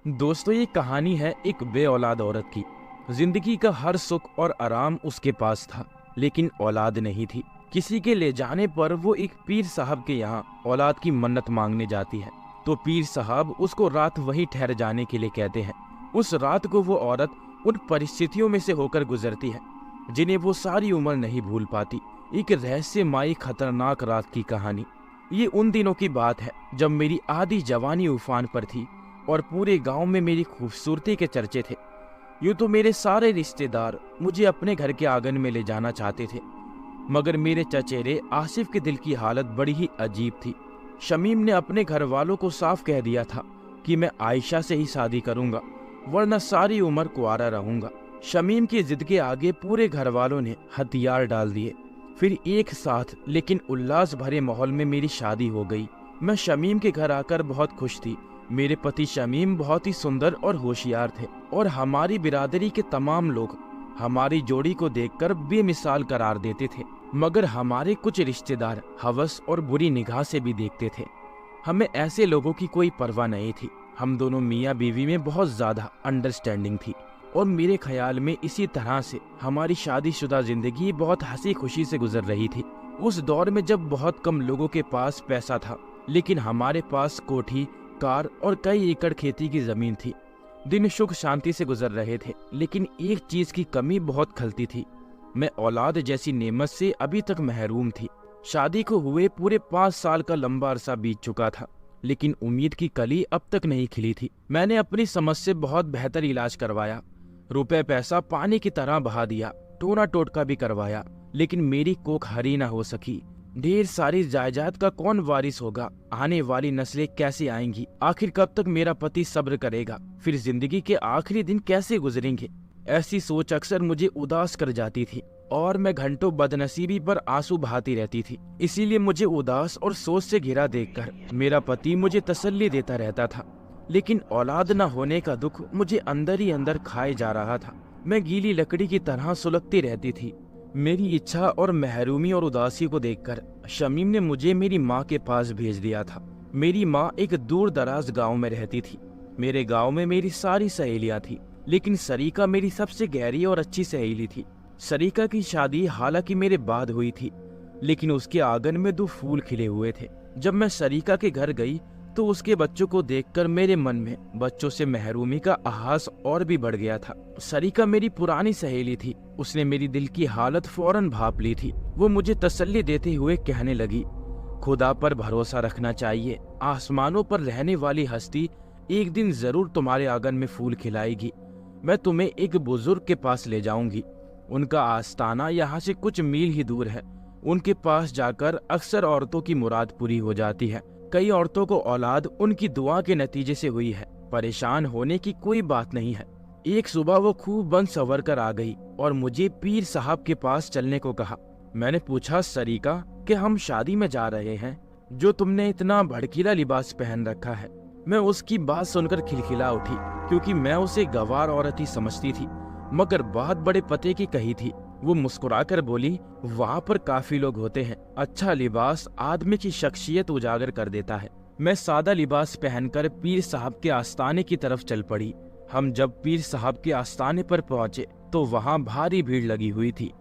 दोस्तों, ये कहानी है एक बे औलाद औरत की। जिंदगी का हर सुख और आराम उसके पास था, लेकिन औलाद नहीं थी। किसी के ले जाने पर वो एक पीर साहब के यहाँ औलाद की मन्नत मांगने जाती है, तो पीर साहब उसको रात वहीं ठहर जाने के लिए कहते हैं। उस रात को वो औरत उन परिस्थितियों में से होकर गुजरती है जिन्हें वो सारी उम्र नहीं भूल पाती। एक रहस्यमयी खतरनाक रात की कहानी। ये उन दिनों की बात है जब मेरी आधी जवानी उफान पर थी और पूरे गांव में मेरी खूबसूरती के चर्चे थे। यूं तो मेरे सारे रिश्तेदार मुझे अपने घर के आंगन में ले जाना चाहते थे, मगर मेरे चचेरे आसिफ के दिल की हालत बड़ी ही अजीब थी। शमीम ने अपने घर वालों को साफ कह दिया था कि मैं आयशा से ही शादी करूंगा, वरना सारी उम्र कुंवारा रहूंगा। शमीम की जिद के आगे पूरे घर वालों ने हथियार डाल दिए। फिर एक साथ लेकिन उल्लास भरे माहौल में मेरी शादी हो गई। मैं शमीम के घर आकर बहुत खुश थी। मेरे पति शमीम बहुत ही सुंदर और होशियार थे और हमारी बिरादरी के तमाम लोग हमारी जोड़ी को देखकर बेमिसाल करार देते थे, मगर हमारे कुछ रिश्तेदार हवस और बुरी निगाह से भी देखते थे। हमें ऐसे लोगों की कोई परवाह नहीं थी। हम दोनों मियाँ बीवी में बहुत ज्यादा अंडरस्टैंडिंग थी और मेरे ख्याल में इसी तरह से हमारी शादीशुदा जिंदगी बहुत हंसी खुशी से गुजर रही थी। उस दौर में जब बहुत कम लोगों के पास पैसा था, लेकिन हमारे पास कोठी, कार और कई एकड़ खेती की जमीन थी। दिन सुख शांति से गुजर रहे थे, लेकिन एक चीज की कमी बहुत खलती थी। मैं औलाद जैसी नेमत से अभी तक महरूम थी। शादी को हुए पूरे 5 साल का लंबा अरसा बीत चुका था, लेकिन उम्मीद की कली अब तक नहीं खिली थी। मैंने अपनी समझ से बहुत बेहतर इलाज करवाया, रुपए पैसा पानी की तरह बहा दिया, टोना टोटका भी करवाया, लेकिन मेरी कोख हरी न हो सकी। ढेर सारी जायदाद का कौन वारिस होगा? आने वाली नस्लें कैसे आएंगी? आखिर कब तक मेरा पति सब्र करेगा? फिर जिंदगी के आखिरी दिन कैसे गुजरेंगे? ऐसी सोच अक्सर मुझे उदास कर जाती थी और मैं घंटों बदनसीबी पर आंसू बहाती रहती थी। इसीलिए मुझे उदास और सोच से घिरा देखकर मेरा पति मुझे तसल्ली देता रहता था, लेकिन औलाद न होने का दुख मुझे अंदर ही अंदर खाए जा रहा था। मैं गीली लकड़ी की तरह सुलगती रहती थी। मेरी इच्छा और महरूमी और उदासी को देखकर शमीम ने मुझे मेरी माँ के पास भेज दिया था। मेरी माँ एक दूर दराज गाँव में रहती थी। मेरे गाँव में मेरी सारी सहेलियाँ थी, लेकिन सरीका मेरी सबसे गहरी और अच्छी सहेली थी। सरीका की शादी हालांकि मेरे बाद हुई थी, लेकिन उसके आंगन में 2 फूल खिले हुए थे। जब मैं सरीका के घर गई तो उसके बच्चों को देखकर मेरे मन में बच्चों से महरूमी का आहास और भी बढ़ गया था। सरीका मेरी पुरानी सहेली थी। उसने मेरी दिल की हालत फौरन भाप ली थी। वो मुझे तसल्ली देते हुए कहने लगी, खुदा पर भरोसा रखना चाहिए। आसमानों पर रहने वाली हस्ती एक दिन जरूर तुम्हारे आंगन में फूल खिलाएगी। मैं तुम्हें एक बुजुर्ग के पास ले जाऊंगी। उनका आस्ताना यहाँ से कुछ मील ही दूर है। उनके पास जाकर अक्सर औरतों की मुराद पूरी हो जाती है। कई औरतों को औलाद उनकी दुआ के नतीजे से हुई है। परेशान होने की कोई बात नहीं है। एक सुबह वो खूब बन सवर कर आ गई और मुझे पीर साहब के पास चलने को कहा। मैंने पूछा, सरीका, कि हम शादी में जा रहे हैं, जो तुमने इतना भड़कीला लिबास पहन रखा है। मैं उसकी बात सुनकर खिलखिला उठी, क्योंकि मैं उसे गवार औरत ही समझती थी, मगर बात बड़े पते की कही थी। वो मुस्कुराकर बोली, वहाँ पर काफी लोग होते हैं। अच्छा लिबास आदमी की शख्सियत उजागर कर देता है। मैं सादा लिबास पहनकर पीर साहब के आस्ताने की तरफ चल पड़ी। हम जब पीर साहब के आस्ताने पर पहुंचे तो वहाँ भारी भीड़ लगी हुई थी,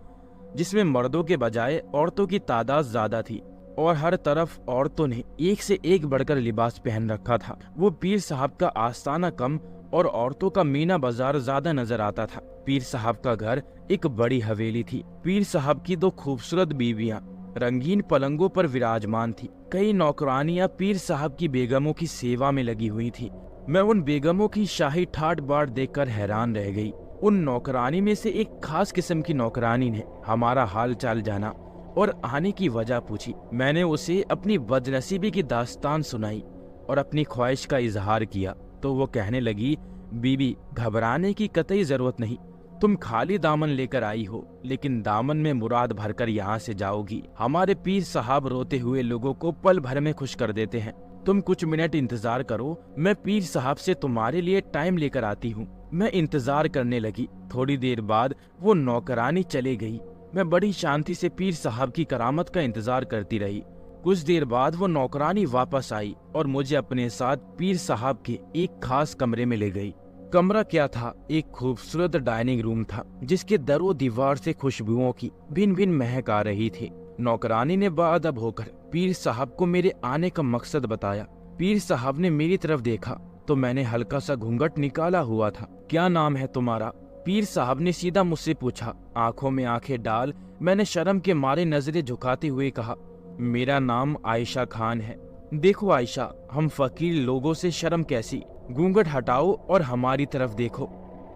जिसमें मर्दों के बजाय औरतों की तादाद ज्यादा थी और हर तरफ औरतों ने एक से एक बढ़कर लिबास पहन रखा था। वो पीर साहब का आस्ताना कम और औरतों का मीना बाजार ज्यादा नजर आता था। पीर साहब का घर एक बड़ी हवेली थी। पीर साहब की 2 खूबसूरत बीवियां रंगीन पलंगों पर विराजमान थी। कई नौकरानियां पीर साहब की बेगमों की सेवा में लगी हुई थी। मैं उन बेगमों की शाही ठाट बाट देखकर हैरान रह गई। उन नौकरानी में से एक खास किस्म की नौकरानी ने हमारा हाल चाल जाना और आने की वजह पूछी। मैंने उसे अपनी बदनसीबी की दास्तान सुनाई और अपनी ख्वाहिश का इजहार किया, तो वो कहने लगी, बीबी, घबराने की कतई जरूरत नहीं। तुम खाली दामन लेकर आई हो, लेकिन दामन में मुराद भरकर यहाँ से जाओगी। हमारे पीर साहब रोते हुए लोगों को पल भर में खुश कर देते हैं। तुम कुछ मिनट इंतजार करो, मैं पीर साहब से तुम्हारे लिए टाइम लेकर आती हूँ। मैं इंतजार करने लगी। थोड़ी देर बाद वो नौकरानी चली गई। मैं बड़ी शांति से पीर साहब की करामत का इंतजार करती रही। कुछ देर बाद वो नौकरानी वापस आई और मुझे अपने साथ पीर साहब के एक खास कमरे में ले गई। कमरा क्या था, एक खूबसूरत डाइनिंग रूम था जिसके दरो दीवार से खुशबुओं की भिन्न भिन्न महक आ रही थी। नौकरानी ने बाअदब होकर पीर साहब को मेरे आने का मकसद बताया। पीर साहब ने मेरी तरफ देखा तो मैंने हल्का सा घूंघट निकाला हुआ था। क्या नाम है तुम्हारा? पीर साहब ने सीधा मुझसे पूछा। आंखों में आंखें डाल मैंने शर्म के मारे नजरें झुकाते हुए कहा, मेरा नाम आयशा खान है। देखो आयशा, हम फकीर लोगों से शर्म कैसी, घूंघट हटाओ और हमारी तरफ देखो।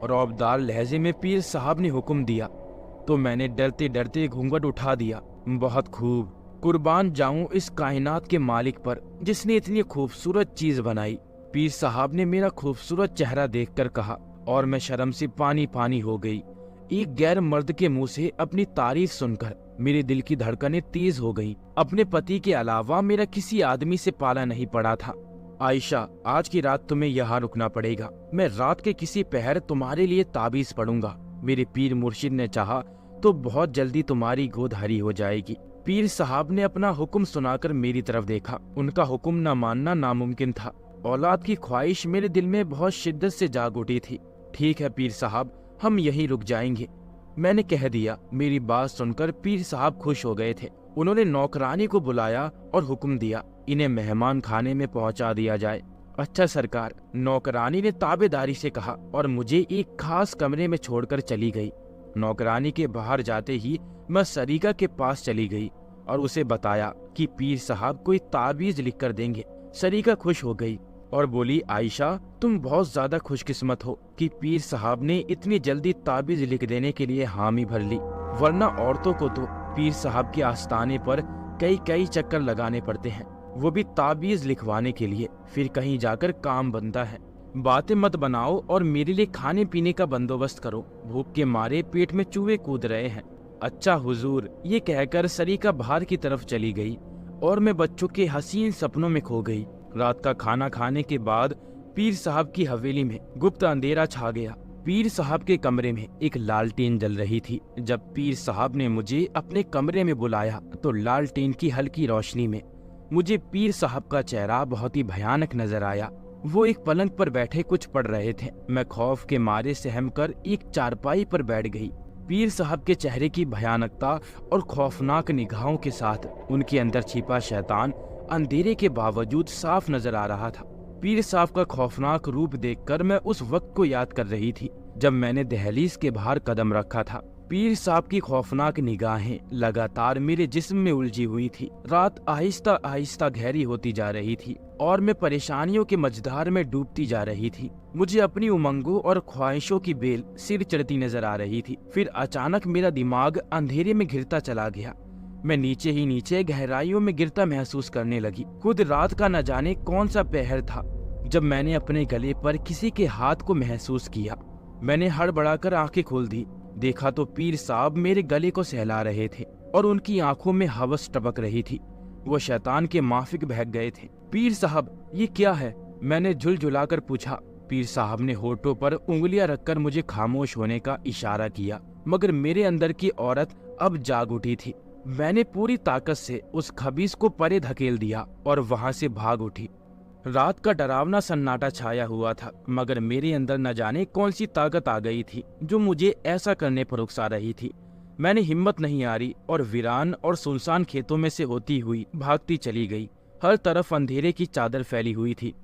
रौबदार लहजे में पीर साहब ने हुक्म दिया तो मैंने डरते डरते घूंघट उठा दिया। बहुत खूब, कुर्बान जाऊं इस कायनात के मालिक पर जिसने इतनी खूबसूरत चीज बनाई। पीर साहब ने मेरा खूबसूरत चेहरा देखकर कहा और मैं शर्म से पानी पानी हो गई। एक गैर मर्द के मुंह से अपनी तारीफ सुनकर मेरे दिल की धड़कनें तेज हो गईं। अपने पति के अलावा मेरा किसी आदमी से पाला नहीं पड़ा था। आयशा, आज की रात तुम्हें यहाँ रुकना पड़ेगा। मैं रात के किसी पहर तुम्हारे लिए ताबीज पढ़ूंगा। मेरे पीर मुर्शिद ने चाहा तो बहुत जल्दी तुम्हारी गोद हरी हो जाएगी। पीर साहब ने अपना हुक्म सुनाकर मेरी तरफ देखा। उनका हुक्म न मानना नामुमकिन था। औलाद की ख्वाहिश मेरे दिल में बहुत शिद्दत से जाग उठी थी। ठीक है पीर साहब, हम यहीं रुक जाएंगे, मैंने कह दिया। मेरी बात सुनकर पीर साहब खुश हो गए थे। उन्होंने नौकरानी को बुलाया और हुक्म दिया, इन्हें मेहमान खाने में पहुंचा दिया जाए। अच्छा सरकार, नौकरानी ने ताबेदारी से कहा और मुझे एक खास कमरे में छोड़कर चली गई। नौकरानी के बाहर जाते ही मैं सरीका के पास चली गई और उसे बताया कि पीर साहब कोई ताबीज लिख कर देंगे। सरीका खुश हो गई और बोली, आयशा, तुम बहुत ज्यादा खुशकिस्मत हो कि पीर साहब ने इतनी जल्दी ताबीज लिख देने के लिए हामी भर ली, वरना औरतों को तो पीर साहब के आस्थाने पर कई कई चक्कर लगाने पड़ते हैं, वो भी ताबीज लिखवाने के लिए, फिर कहीं जाकर काम बनता है। बातें मत बनाओ और मेरे लिए खाने पीने का बंदोबस्त करो, भूख के मारे पेट में चूहे कूद रहे हैं। अच्छा हुजूर, ये कहकर सरीका बाहर की तरफ चली गई और मैं बच्चों के हसीन सपनों में खो गई। रात का खाना खाने के बाद पीर साहब की हवेली में गुप्त अंधेरा छा गया। पीर साहब के कमरे में एक लालटेन जल रही थी। जब पीर साहब ने मुझे अपने कमरे में बुलाया तो लालटेन की हल्की रोशनी में मुझे पीर साहब का चेहरा बहुत ही भयानक नजर आया। वो एक पलंग पर बैठे कुछ पढ़ रहे थे। मैं खौफ के मारे सहमकर एक चारपाई पर बैठ गई। पीर साहब के चेहरे की भयानकता और खौफनाक निगाहों के साथ उनके अंदर छिपा शैतान अंधेरे के बावजूद साफ नजर आ रहा था। पीर साहब का खौफनाक रूप देखकर मैं उस वक्त को याद कर रही थी जब मैंने दहलीज के बाहर कदम रखा था। पीर साहब की खौफनाक निगाहें लगातार मेरे जिस्म में उलझी हुई थी। रात आहिस्ता आहिस्ता गहरी होती जा रही थी और मैं परेशानियों के मझधार में डूबती जा रही थी। मुझे अपनी उमंगों और ख्वाहिशों की बेल सिर चढ़ती नजर आ रही थी। फिर अचानक मेरा दिमाग अंधेरे में घिरता चला गया। मैं नीचे ही नीचे गहराइयों में गिरता महसूस करने लगी। खुद रात का न जाने कौन सा पहर था जब मैंने अपने गले पर किसी के हाथ को महसूस किया। मैंने हड़बड़ाकर आंखें खोल दी। देखा तो पीर साहब मेरे गले को सहला रहे थे और उनकी आंखों में हवस टपक रही थी। वो शैतान के माफिक बहक गए थे। पीर साहब, ये क्या है? मैंने झुलझुलाकर पूछा। पीर साहब ने होठों पर उंगलियां रखकर मुझे खामोश होने का इशारा किया, मगर मेरे अंदर की औरत अब जाग उठी थी। मैंने पूरी ताकत से उस खबीस को परे धकेल दिया और वहां से भाग उठी। रात का डरावना सन्नाटा छाया हुआ था, मगर मेरे अंदर न जाने कौन सी ताकत आ गई थी जो मुझे ऐसा करने पर उकसा रही थी। मैंने हिम्मत नहीं हारी और वीरान और सुनसान खेतों में से होती हुई भागती चली गई। हर तरफ अंधेरे की चादर फैली हुई थी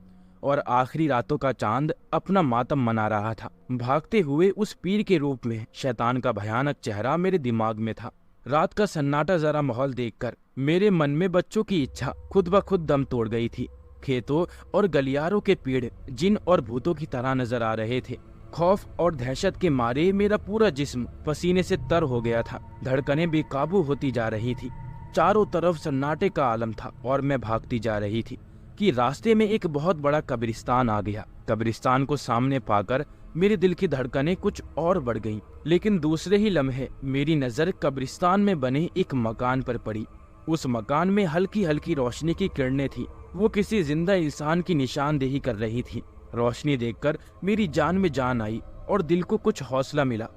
और आखिरी रातों का चांद अपना मातम मना रहा था। भागते हुए उस पीर के रूप में शैतान का भयानक चेहरा मेरे दिमाग में था। रात का सन्नाटा जरा माहौल देखकर मेरे मन में बच्चों की इच्छा खुद ब खुद दम तोड़ गई थी। खेतों और गलियारों के पेड़ जिन और भूतों की तरह नजर आ रहे थे। खौफ और दहशत के मारे मेरा पूरा जिस्म पसीने से तर हो गया था। धड़कनें बेकाबू होती जा रही थी। चारों तरफ सन्नाटे का आलम था और मैं भागती जा रही थी कि रास्ते में एक बहुत बड़ा कब्रिस्तान आ गया। कब्रिस्तान को सामने पाकर मेरे दिल की धड़कनें कुछ और बढ़ गईं, लेकिन दूसरे ही लम्हे मेरी नजर कब्रिस्तान में बने एक मकान पर पड़ी। उस मकान में हल्की हल्की रोशनी की किरणें थी। वो किसी जिंदा इंसान की निशानदेही कर रही थी। रोशनी देखकर मेरी जान में जान आई और दिल को कुछ हौसला मिला।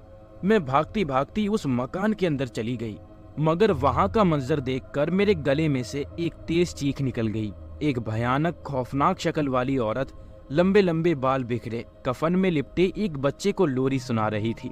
मैं भागती भागती उस मकान के अंदर चली गई। मगर वहां का मंजर देखकर मेरे गले में से एक तेज चीख निकल गई। एक भयानक खौफनाक शक्ल वाली औरत लंबे लंबे बाल बिखरे कफन में लिपटे एक बच्चे को लोरी सुना रही थी।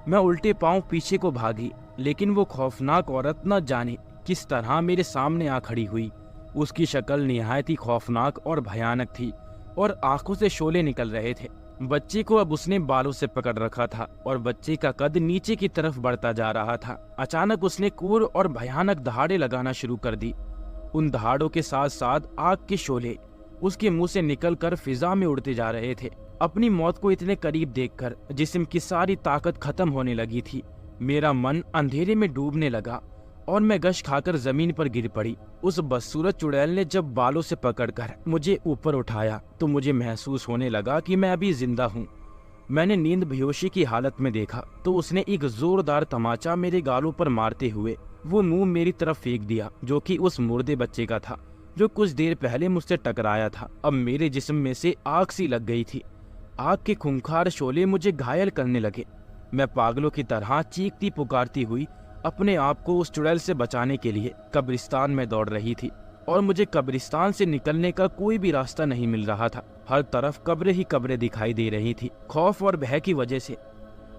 मैं उल्टे पांव पीछे को भागी, लेकिन वो खौफनाक औरत न जाने किस तरह मेरे सामने आ खड़ी हुई। उसकी शक्ल निहायत ही खौफनाक और भयानक थी और आंखों से शोले निकल रहे थे। बच्चे को अब उसने बालों से पकड़ रखा था और बच्चे का कद नीचे की तरफ बढ़ता जा रहा था। अचानक उसने क्रूर और भयानक दहाड़े लगाना शुरू कर दी। उन दहाड़ों के साथ साथ आग के शोले उसके मुंह से निकलकर फिजा में उड़ते जा रहे थे। अपनी मौत को इतने करीब देखकर जिस्म की सारी ताकत खत्म होने लगी थी। मेरा मन अंधेरे में डूबने लगा और मैं गश खाकर जमीन पर गिर पड़ी। उस बदसूरत चुड़ैल ने जब बालों से पकड़कर मुझे ऊपर उठाया तो मुझे महसूस होने लगा कि मैं अभी जिंदा हूँ। मैंने नींद बेहोशी की हालत में देखा तो उसने एक जोरदार तमाचा मेरे गालों पर मारते हुए वो मुंह मेरी तरफ फेंक दिया, जो कि उस मुर्दे बच्चे का था जो कुछ देर पहले मुझसे टकराया था। अब मेरे जिस्म में से आग सी लग गई थी। आग के खूंखार शोले मुझे घायल करने लगे। मैं पागलों की तरह चीखती पुकारती हुई अपने आप को उस चुड़ैल से बचाने के लिए कब्रिस्तान में दौड़ रही थी और मुझे कब्रिस्तान से निकलने का कोई भी रास्ता नहीं मिल रहा था। हर तरफ कब्रें ही कब्रें दिखाई दे रही थी। खौफ और भय की वजह से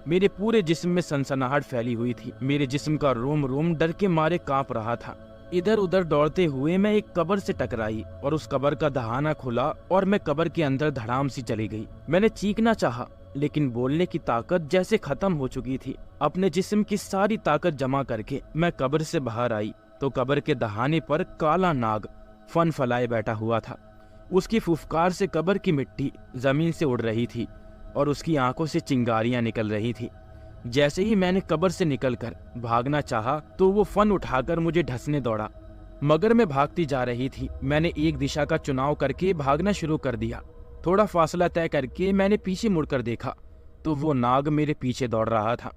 मेरे पूरे जिस्म में सनसनाहट फैली हुई थी। मेरे जिस्म का रोम रोम डर के मारे कांप रहा था। इधर उधर दौड़ते हुए मैं एक कब्र से टकराई और उस कब्र का दहाना खुला और मैं कब्र के अंदर धड़ाम सी चली गई। मैंने चीखना चाहा, लेकिन बोलने की ताकत जैसे खत्म हो चुकी थी। अपने जिस्म की सारी ताकत जमा करके मैं कब्र से बाहर आई तो कब्र के दहाने पर काला नाग फन फलाए बैठा हुआ था। उसकी फुफकार से कब्र की मिट्टी जमीन से उड़ रही थी और उसकी आंखों से चिंगारियां निकल रही थी। जैसे ही मैंने कब्र से निकलकर भागना चाहा तो वो फन उठाकर मुझे ढसने दौड़ा, मगर मैं भागती जा रही थी। मैंने एक दिशा का चुनाव करके भागना शुरू कर दिया। थोड़ा फासला तय करके मैंने पीछे मुड़कर देखा तो वो नाग मेरे पीछे दौड़ रहा था।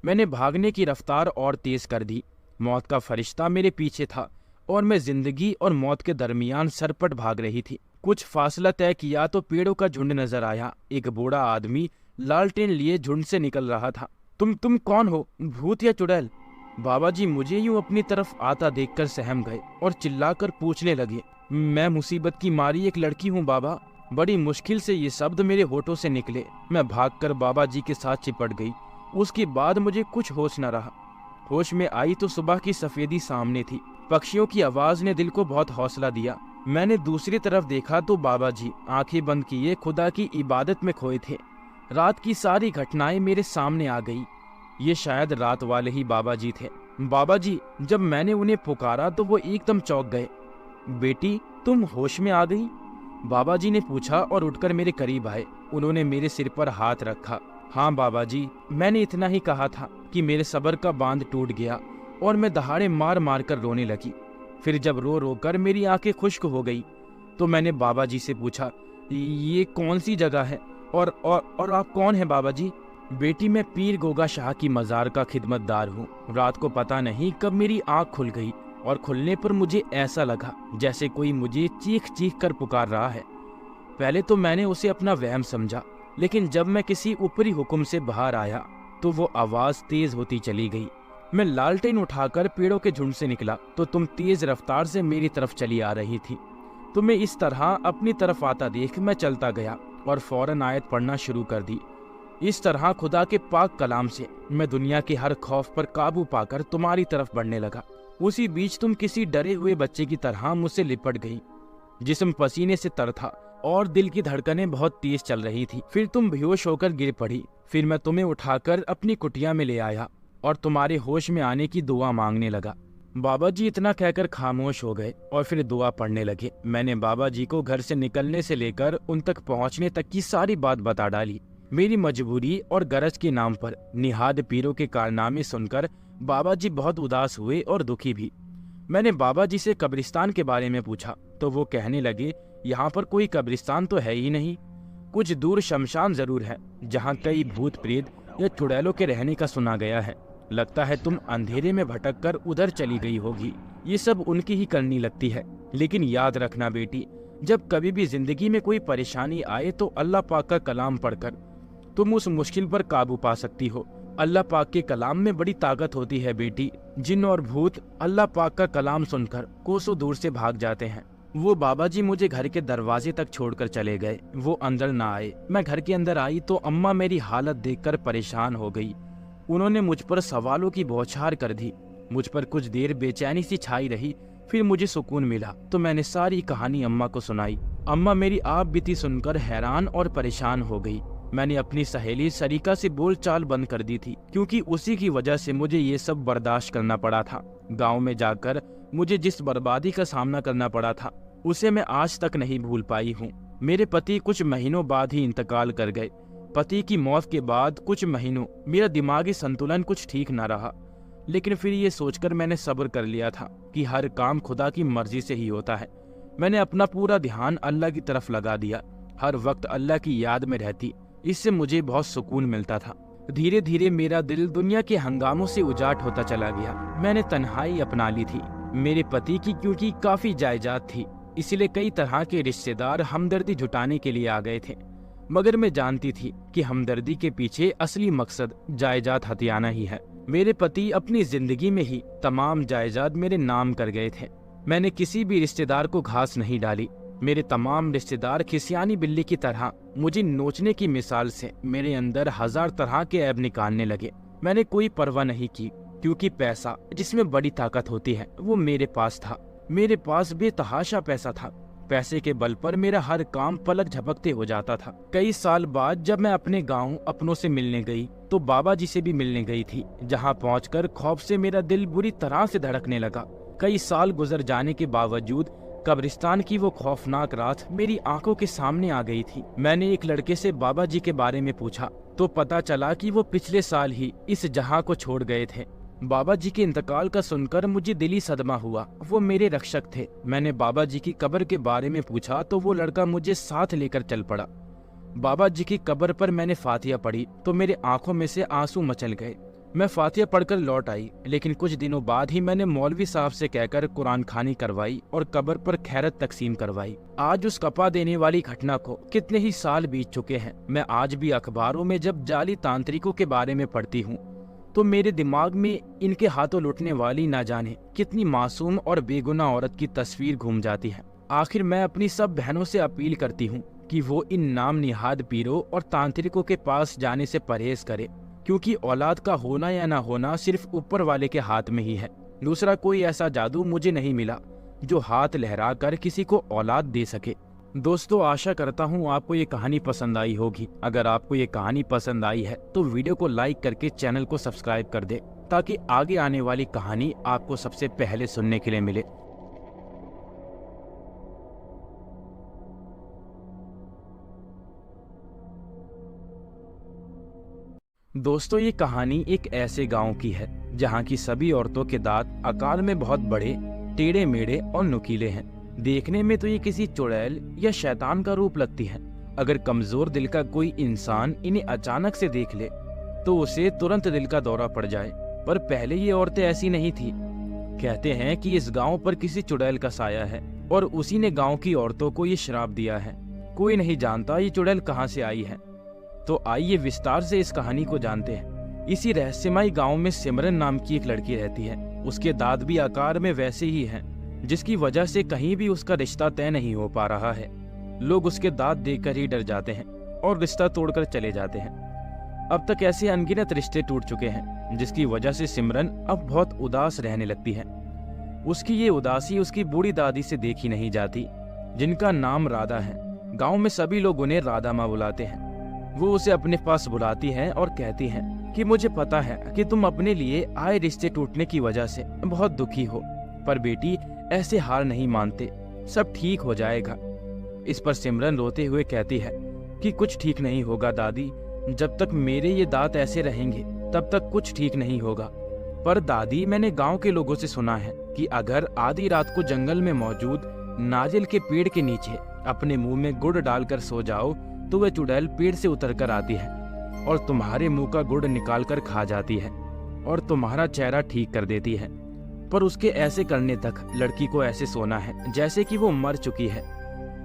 मैंने भागने की रफ्तार और तेज कर दी। मौत का फरिश्ता मेरे पीछे था और मैं जिंदगी और मौत के दरमियान सरपट भाग रही थी। कुछ फासला तय किया तो पेड़ों का झुंड नजर आया। एक बूढ़ा आदमी लालटेन लिए झुंड से निकल रहा था। तुम कौन हो, भूत या चुड़ैल? बाबा जी मुझे यूं अपनी तरफ आता देखकर सहम गए और चिल्लाकर पूछने लगे। मैं मुसीबत की मारी एक लड़की हूँ बाबा। बड़ी मुश्किल से ये शब्द मेरे होठों से निकले। मैं भागकर बाबा जी के साथ चिपट गई। उसके बाद मुझे कुछ होश न रहा। होश में आई तो सुबह की सफेदी सामने थी। पक्षियों की आवाज ने दिल को बहुत हौसला दिया। मैंने दूसरी तरफ देखा तो बाबा जी आंखें बंद किए खुदा की इबादत में खोए थे। रात की सारी घटनाएं मेरे सामने आ गई। ये शायद रात वाले ही बाबा जी थे। बाबा जी, जब मैंने उन्हें पुकारा तो वो एकदम चौंक गए। बेटी, तुम होश में आ गई? बाबा जी ने पूछा और उठकर मेरे करीब आए। उन्होंने मेरे सिर पर हाथ रखा। हाँ बाबा जी, मैंने इतना ही कहा था कि मेरे सब्र का बांध टूट गया और मैं दहाड़े मार मार कर रोने लगी। फिर जब रो रो कर मेरी आंखें खुश्क हो गई तो मैंने बाबा जी से पूछा, ये कौन सी जगह है और आप कौन हैं बाबा जी? बेटी, मैं पीर गोगा शाह की मजार का खिदमतदार हूँ। रात को पता नहीं कब मेरी आंख खुल गई और खुलने पर मुझे ऐसा लगा जैसे कोई मुझे चीख चीख कर पुकार रहा है। पहले तो मैंने उसे अपना वहम समझा, लेकिन जब मैं किसी ऊपरी हुक्म से बाहर आया तो वो आवाज तेज होती चली गई। मैं लालटेन उठाकर पेड़ों के झुंड से निकला तो तुम तेज रफ्तार से मेरी तरफ चली आ रही थी। तुम्हें इस तरह अपनी तरफ आता देख मैं चलता गया और फौरन आयत पढ़ना शुरू कर दी। इस तरह खुदा के पाक कलाम से मैं दुनिया के हर खौफ पर काबू पाकर तुम्हारी तरफ बढ़ने लगा। उसी बीच तुम किसी डरे हुए बच्चे की तरह मुझसे लिपट गई। जिस्म पसीने से तर था और दिल की धड़कनें बहुत तेज चल रही थी। फिर तुम बेहोश होकर गिर पड़ी। फिर मैं तुम्हें उठाकर अपनी कुटिया में ले आया और तुम्हारे होश में आने की दुआ मांगने लगा। बाबा जी इतना कहकर खामोश हो गए और फिर दुआ पढ़ने लगे। मैंने बाबा जी को घर से निकलने से लेकर उन तक पहुंचने तक की सारी बात बता डाली। मेरी मजबूरी और गरज के नाम पर निहाद पीरों के कारनामे सुनकर बाबा जी बहुत उदास हुए और दुखी भी। मैंने बाबा जी से कब्रिस्तान के बारे में पूछा तो वो कहने लगे, यहाँ पर कोई कब्रिस्तान तो है ही नहीं। कुछ दूर शमशान जरूर है जहाँ कई भूत प्रेत या चुड़ैलों के रहने का सुना गया है। लगता है तुम अंधेरे में भटक कर उधर चली गई होगी। ये सब उनकी ही करनी लगती है। लेकिन याद रखना बेटी, जब कभी भी जिंदगी में कोई परेशानी आए तो अल्लाह पाक का कलाम पढ़कर तुम उस मुश्किल पर काबू पा सकती हो। अल्लाह पाक के कलाम में बड़ी ताकत होती है बेटी। जिन और भूत अल्लाह पाक का कलाम सुनकर कोसों दूर से भाग जाते हैं। वो बाबा जी मुझे घर के दरवाजे तक छोड़कर चले गए। वो अंदर ना आए। मैं घर के अंदर आई तो अम्मा मेरी हालत देखकर परेशान हो गई। उन्होंने मुझ पर सवालों की बौछार कर दी। मुझ पर कुछ देर बेचैनी सी छाई रही। फिर मुझे सुकून मिला तो मैंने सारी कहानी अम्मा को सुनाई। अम्मा मेरी आप बीती सुनकर हैरान और परेशान हो गई। मैंने अपनी सहेली सरीका से बोलचाल बंद कर दी थी, क्योंकि उसी की वजह से मुझे ये सब बर्दाश्त करना पड़ा था। गांव में जाकर मुझे जिस बर्बादी का सामना करना पड़ा था उसे मैं आज तक नहीं भूल पाई हूँ। मेरे पति कुछ महीनों बाद ही इंतकाल कर गए। पति की मौत के बाद कुछ महीनों मेरा दिमागी संतुलन कुछ ठीक न रहा, लेकिन फिर ये सोचकर मैंने सब्र कर लिया था कि हर काम खुदा की मर्जी से ही होता है। मैंने अपना पूरा ध्यान अल्लाह की तरफ लगा दिया। हर वक्त अल्लाह की याद में रहती। इससे मुझे बहुत सुकून मिलता था। धीरे धीरे मेरा दिल दुनिया के हंगामों से उजाट होता चला गया। मैंने तन्हाई अपना ली थी। मेरे पति की क्योंकि काफी जायदाद थी, इसलिए कई तरह के रिश्तेदार हमदर्दी जुटाने के लिए आ गए थे। मगर मैं जानती थी कि हमदर्दी के पीछे असली मकसद जायदाद हथियाना ही है। मेरे पति अपनी जिंदगी में ही तमाम जायदाद मेरे नाम कर गए थे। मैंने किसी भी रिश्तेदार को घास नहीं डाली। मेरे तमाम रिश्तेदार खिसियानी बिल्ली की तरह मुझे नोचने की मिसाल से मेरे अंदर हजार तरह के ऐब निकालने लगे। मैंने कोई परवाह नहीं की, क्योंकि पैसा जिसमें बड़ी ताकत होती है वो मेरे पास था। मेरे पास बेतहाशा पैसा था। पैसे के बल पर मेरा हर काम पलक झपकते हो जाता था। कई साल बाद जब मैं अपने गांव अपनों से मिलने गई तो बाबा जी से भी मिलने गई थी, जहां पहुंचकर खौफ से मेरा दिल बुरी तरह से धड़कने लगा। कई साल गुजर जाने के बावजूद कब्रिस्तान की वो खौफनाक रात मेरी आंखों के सामने आ गई थी। मैंने एक लड़के से बाबा जी के बारे में पूछा तो पता चला कि वो पिछले साल ही इस जहां को छोड़ गए थे। बाबा जी के इंतकाल का सुनकर मुझे दिली सदमा हुआ। वो मेरे रक्षक थे। मैंने बाबा जी की कब्र के बारे में पूछा तो वो लड़का मुझे साथ लेकर चल पड़ा। बाबा जी की कब्र पर मैंने फातिहा पढ़ी तो मेरे आंखों में से आंसू मचल गए। मैं फातिहा पढ़कर लौट आई, लेकिन कुछ दिनों बाद ही मैंने मौलवी साहब से कहकर कुरान खानी करवाई और कब्र पर खैरत तकसीम करवाई। आज उस कपा देने वाली घटना को कितने ही साल बीत चुके हैं। मैं आज भी अखबारों में जब जाली तांत्रिकों के बारे में पढ़ती हूँ तो मेरे दिमाग में इनके हाथों लुटने वाली ना जाने कितनी मासूम और बेगुनाह औरत की तस्वीर घूम जाती है। आखिर मैं अपनी सब बहनों से अपील करती हूँ कि वो इन नाम निहाद पीरों और तांत्रिकों के पास जाने से परहेज करे, क्योंकि औलाद का होना या ना होना सिर्फ ऊपर वाले के हाथ में ही है। दूसरा कोई ऐसा जादू मुझे नहीं मिला जो हाथ लहरा कर किसी को औलाद दे सके। दोस्तों, आशा करता हूँ आपको ये कहानी पसंद आई होगी। अगर आपको ये कहानी पसंद आई है तो वीडियो को लाइक करके चैनल को सब्सक्राइब कर दे, ताकि आगे आने वाली कहानी आपको सबसे पहले सुनने के लिए मिले। दोस्तों, ये कहानी एक ऐसे गांव की है जहां की सभी औरतों के दांत आकार में बहुत बड़े, टेढ़े मेढ़े और नुकीले हैं। देखने में तो ये किसी चुड़ैल या शैतान का रूप लगती है। अगर कमजोर दिल का कोई इंसान इन्हें अचानक से देख ले तो उसे तुरंत दिल का दौरा पड़ जाए। पर पहले ये औरतें ऐसी नहीं थी। कहते हैं कि इस गांव पर किसी चुड़ैल का साया है और उसी ने गांव की औरतों को ये श्राप दिया है। कोई नहीं जानता ये चुड़ैल कहाँ से आई है। तो आइए विस्तार से इस कहानी को जानते हैं। इसी रहस्यमय गांव में सिमरन नाम की एक लड़की रहती है। उसके दांत भी आकार में वैसे ही हैं, जिसकी वजह से कहीं भी उसका रिश्ता तय नहीं हो पा रहा है। लोग उसके दांत देखकर ही डर जाते हैं और रिश्ता तोड़कर चले जाते हैं। अब तक ऐसे अनगिनत रिश्ते टूट चुके हैं, जिसकी वजह से सिमरन अब बहुत उदास रहने लगती है। उसकी ये उदासी उसकी बूढ़ी दादी से देखी नहीं जाती, जिनका नाम राधा है। गांव में सभी लोग उन्हें राधा माँ बुलाते हैं। वो उसे अपने पास बुलाती हैं और कहती हैं कि मुझे पता है कि तुम अपने लिए आए रिश्ते टूटने की वजह से बहुत दुखी हो, पर बेटी ऐसे हार नहीं मानते, सब ठीक हो जाएगा। इस पर सिमरन रोते हुए कहती है कि कुछ ठीक नहीं होगा दादी, जब तक मेरे ये दांत ऐसे रहेंगे तब तक कुछ ठीक नहीं होगा। पर दादी, मैंने गांव के लोगों से सुना है कि अगर आधी रात को जंगल में मौजूद नारियल के पेड़ के नीचे अपने मुंह में गुड़ डालकर सो जाओ तो वह चुड़ैल पेड़ से उतर कर आती है और तुम्हारे मुंह का गुड़ निकाल कर खा जाती है और तुम्हारा चेहरा ठीक कर देती है। पर उसके ऐसे करने तक लड़की को ऐसे सोना है जैसे कि वो मर चुकी है,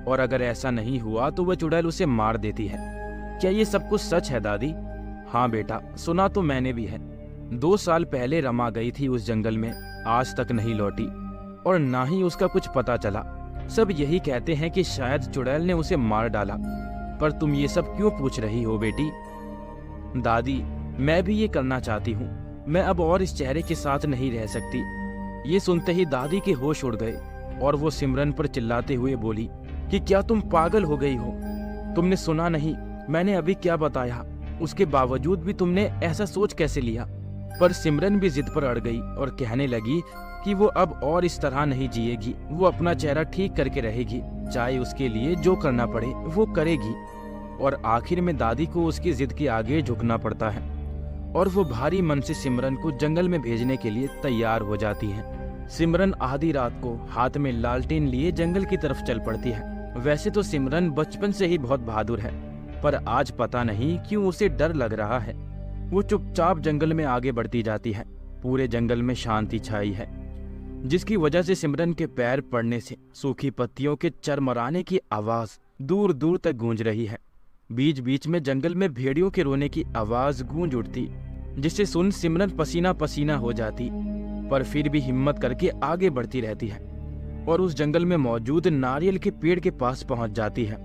और अगर ऐसा नहीं हुआ तो वह चुड़ैल उसे मार देती है। क्या ये सब कुछ सच है दादी? हाँ बेटा, सुना तो मैंने भी है। 2 साल पहले रमा गई थी उस जंगल में, आज तक नहीं लौटी और ना ही उसका कुछ पता चला। सब यही कहते हैं कि शायद चुड़ैल ने उसे मार डाला। पर तुम ये सब क्यों पूछ रही हो बेटी? दादी, मैं भी ये करना चाहती हूँ। मैं अब और इस चेहरे के साथ नहीं रह सकती। ये सुनते ही दादी के होश उड़ गए और वो सिमरन पर चिल्लाते हुए बोली कि क्या तुम पागल हो गई हो? तुमने सुना नहीं मैंने अभी क्या बताया? उसके बावजूद भी तुमने ऐसा सोच कैसे लिया? पर सिमरन भी जिद पर अड़ गई और कहने लगी कि वो अब और इस तरह नहीं जिएगी। वो अपना चेहरा ठीक करके रहेगी, चाहे उसके लिए जो करना पड़े वो करेगी। और आखिर में दादी को उसकी जिद के आगे झुकना पड़ता है और वो भारी मन से सिमरन को जंगल में भेजने के लिए तैयार हो जाती है। सिमरन आधी रात को हाथ में लालटेन लिए जंगल की तरफ चल पड़ती है। वैसे तो सिमरन बचपन से ही बहुत बहादुर है, पर आज पता नहीं क्यों उसे डर लग रहा है। वो चुपचाप जंगल में आगे बढ़ती जाती है। पूरे जंगल में शांति छाई है, जिसकी वजह से सिमरन के पैर पड़ने से सूखी पत्तियों के चरमराने की आवाज दूर दूर तक गूंज रही है। बीच बीच में जंगल में भेड़ियों के रोने की आवाज गूंज उठती, जिसे सुन सिमरन पसीना पसीना हो जाती, पर फिर भी हिम्मत करके आगे बढ़ती रहती है और उस जंगल में मौजूद नारियल के पेड़ के पास पहुंच जाती है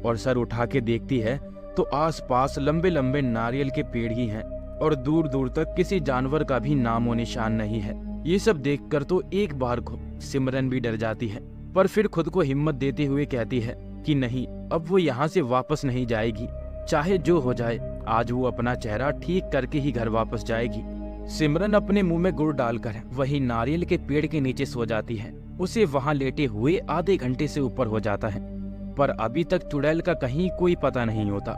और सर उठा के देखती है तो आसपास लंबे लंबे नारियल के पेड़ ही हैं और दूर दूर तक किसी जानवर का भी नामो निशान नहीं है। ये सब देखकर तो एक बार को सिमरन भी डर जाती है, पर फिर खुद को हिम्मत देते हुए कहती है कि नहीं, अब वो यहाँ से वापस नहीं जाएगी। चाहे जो हो जाए, आज वो अपना चेहरा ठीक करके ही घर वापस जाएगी। सिमरन अपने मुंह में गुड़ डालकर वही नारियल के पेड़ के नीचे सो जाती है। उसे वहां लेटे हुए आधे घंटे से ऊपर हो जाता है, पर अभी तक चुड़ैल का कहीं कोई पता नहीं होता।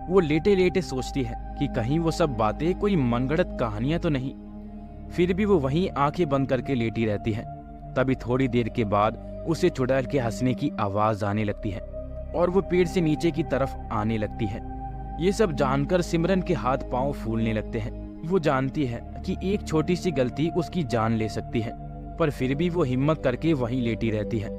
वो लेटे लेटे सोचती है कि कहीं वो सब बातें कोई मनगढ़ंत कहानियां तो नहीं। फिर भी वो वहीं आंखें बंद करके लेटी रहती है। तभी थोड़ी देर के बाद उसे चुड़ैल के हंसने की आवाज आने लगती है और वो पेड़ से नीचे की तरफ आने लगती है। ये सब जानकर सिमरन के हाथ पांव फूलने लगते हैं। वो जानती है कि एक छोटी सी गलती उसकी जान ले सकती है, पर फिर भी वो हिम्मत करके वहीं लेटी रहती है।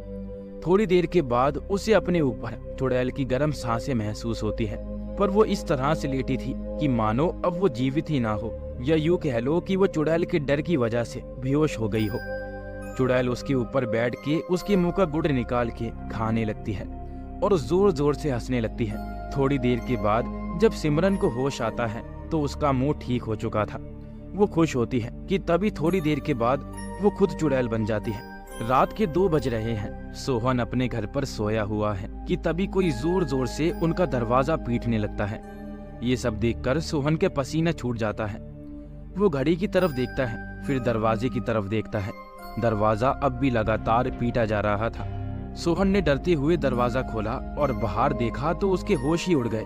थोड़ी देर के बाद उसे अपने ऊपर चुड़ैल की गर्म सांसें महसूस होती है, पर वो इस तरह से लेटी थी कि मानो अब वो जीवित ही ना हो, या यूं कह लो कि वो चुड़ैल के डर की वजह से बेहोश हो गई हो। चुड़ैल उसके ऊपर बैठ के उसके मुंह का गुड़ निकाल के खाने लगती है और जोर जोर से हंसने लगती है। थोड़ी देर के बाद जब सिमरन को होश आता है तो उसका मुंह ठीक हो चुका था। वो खुश होती है कि तभी थोड़ी देर के बाद वो खुद चुड़ैल बन जाती है। रात के 2 बज रहे हैं। सोहन अपने घर पर सोया हुआ है कि तभी कोई जोर जोर से उनका दरवाजा पीटने लगता है। ये सब देखकर सोहन के पसीना छूट जाता है। वो घड़ी की तरफ देखता है, फिर दरवाजे की तरफ देखता है। दरवाजा अब भी लगातार पीटा जा रहा था। सोहन ने डरते हुए दरवाजा खोला और बाहर देखा तो उसके होश ही उड़ गए।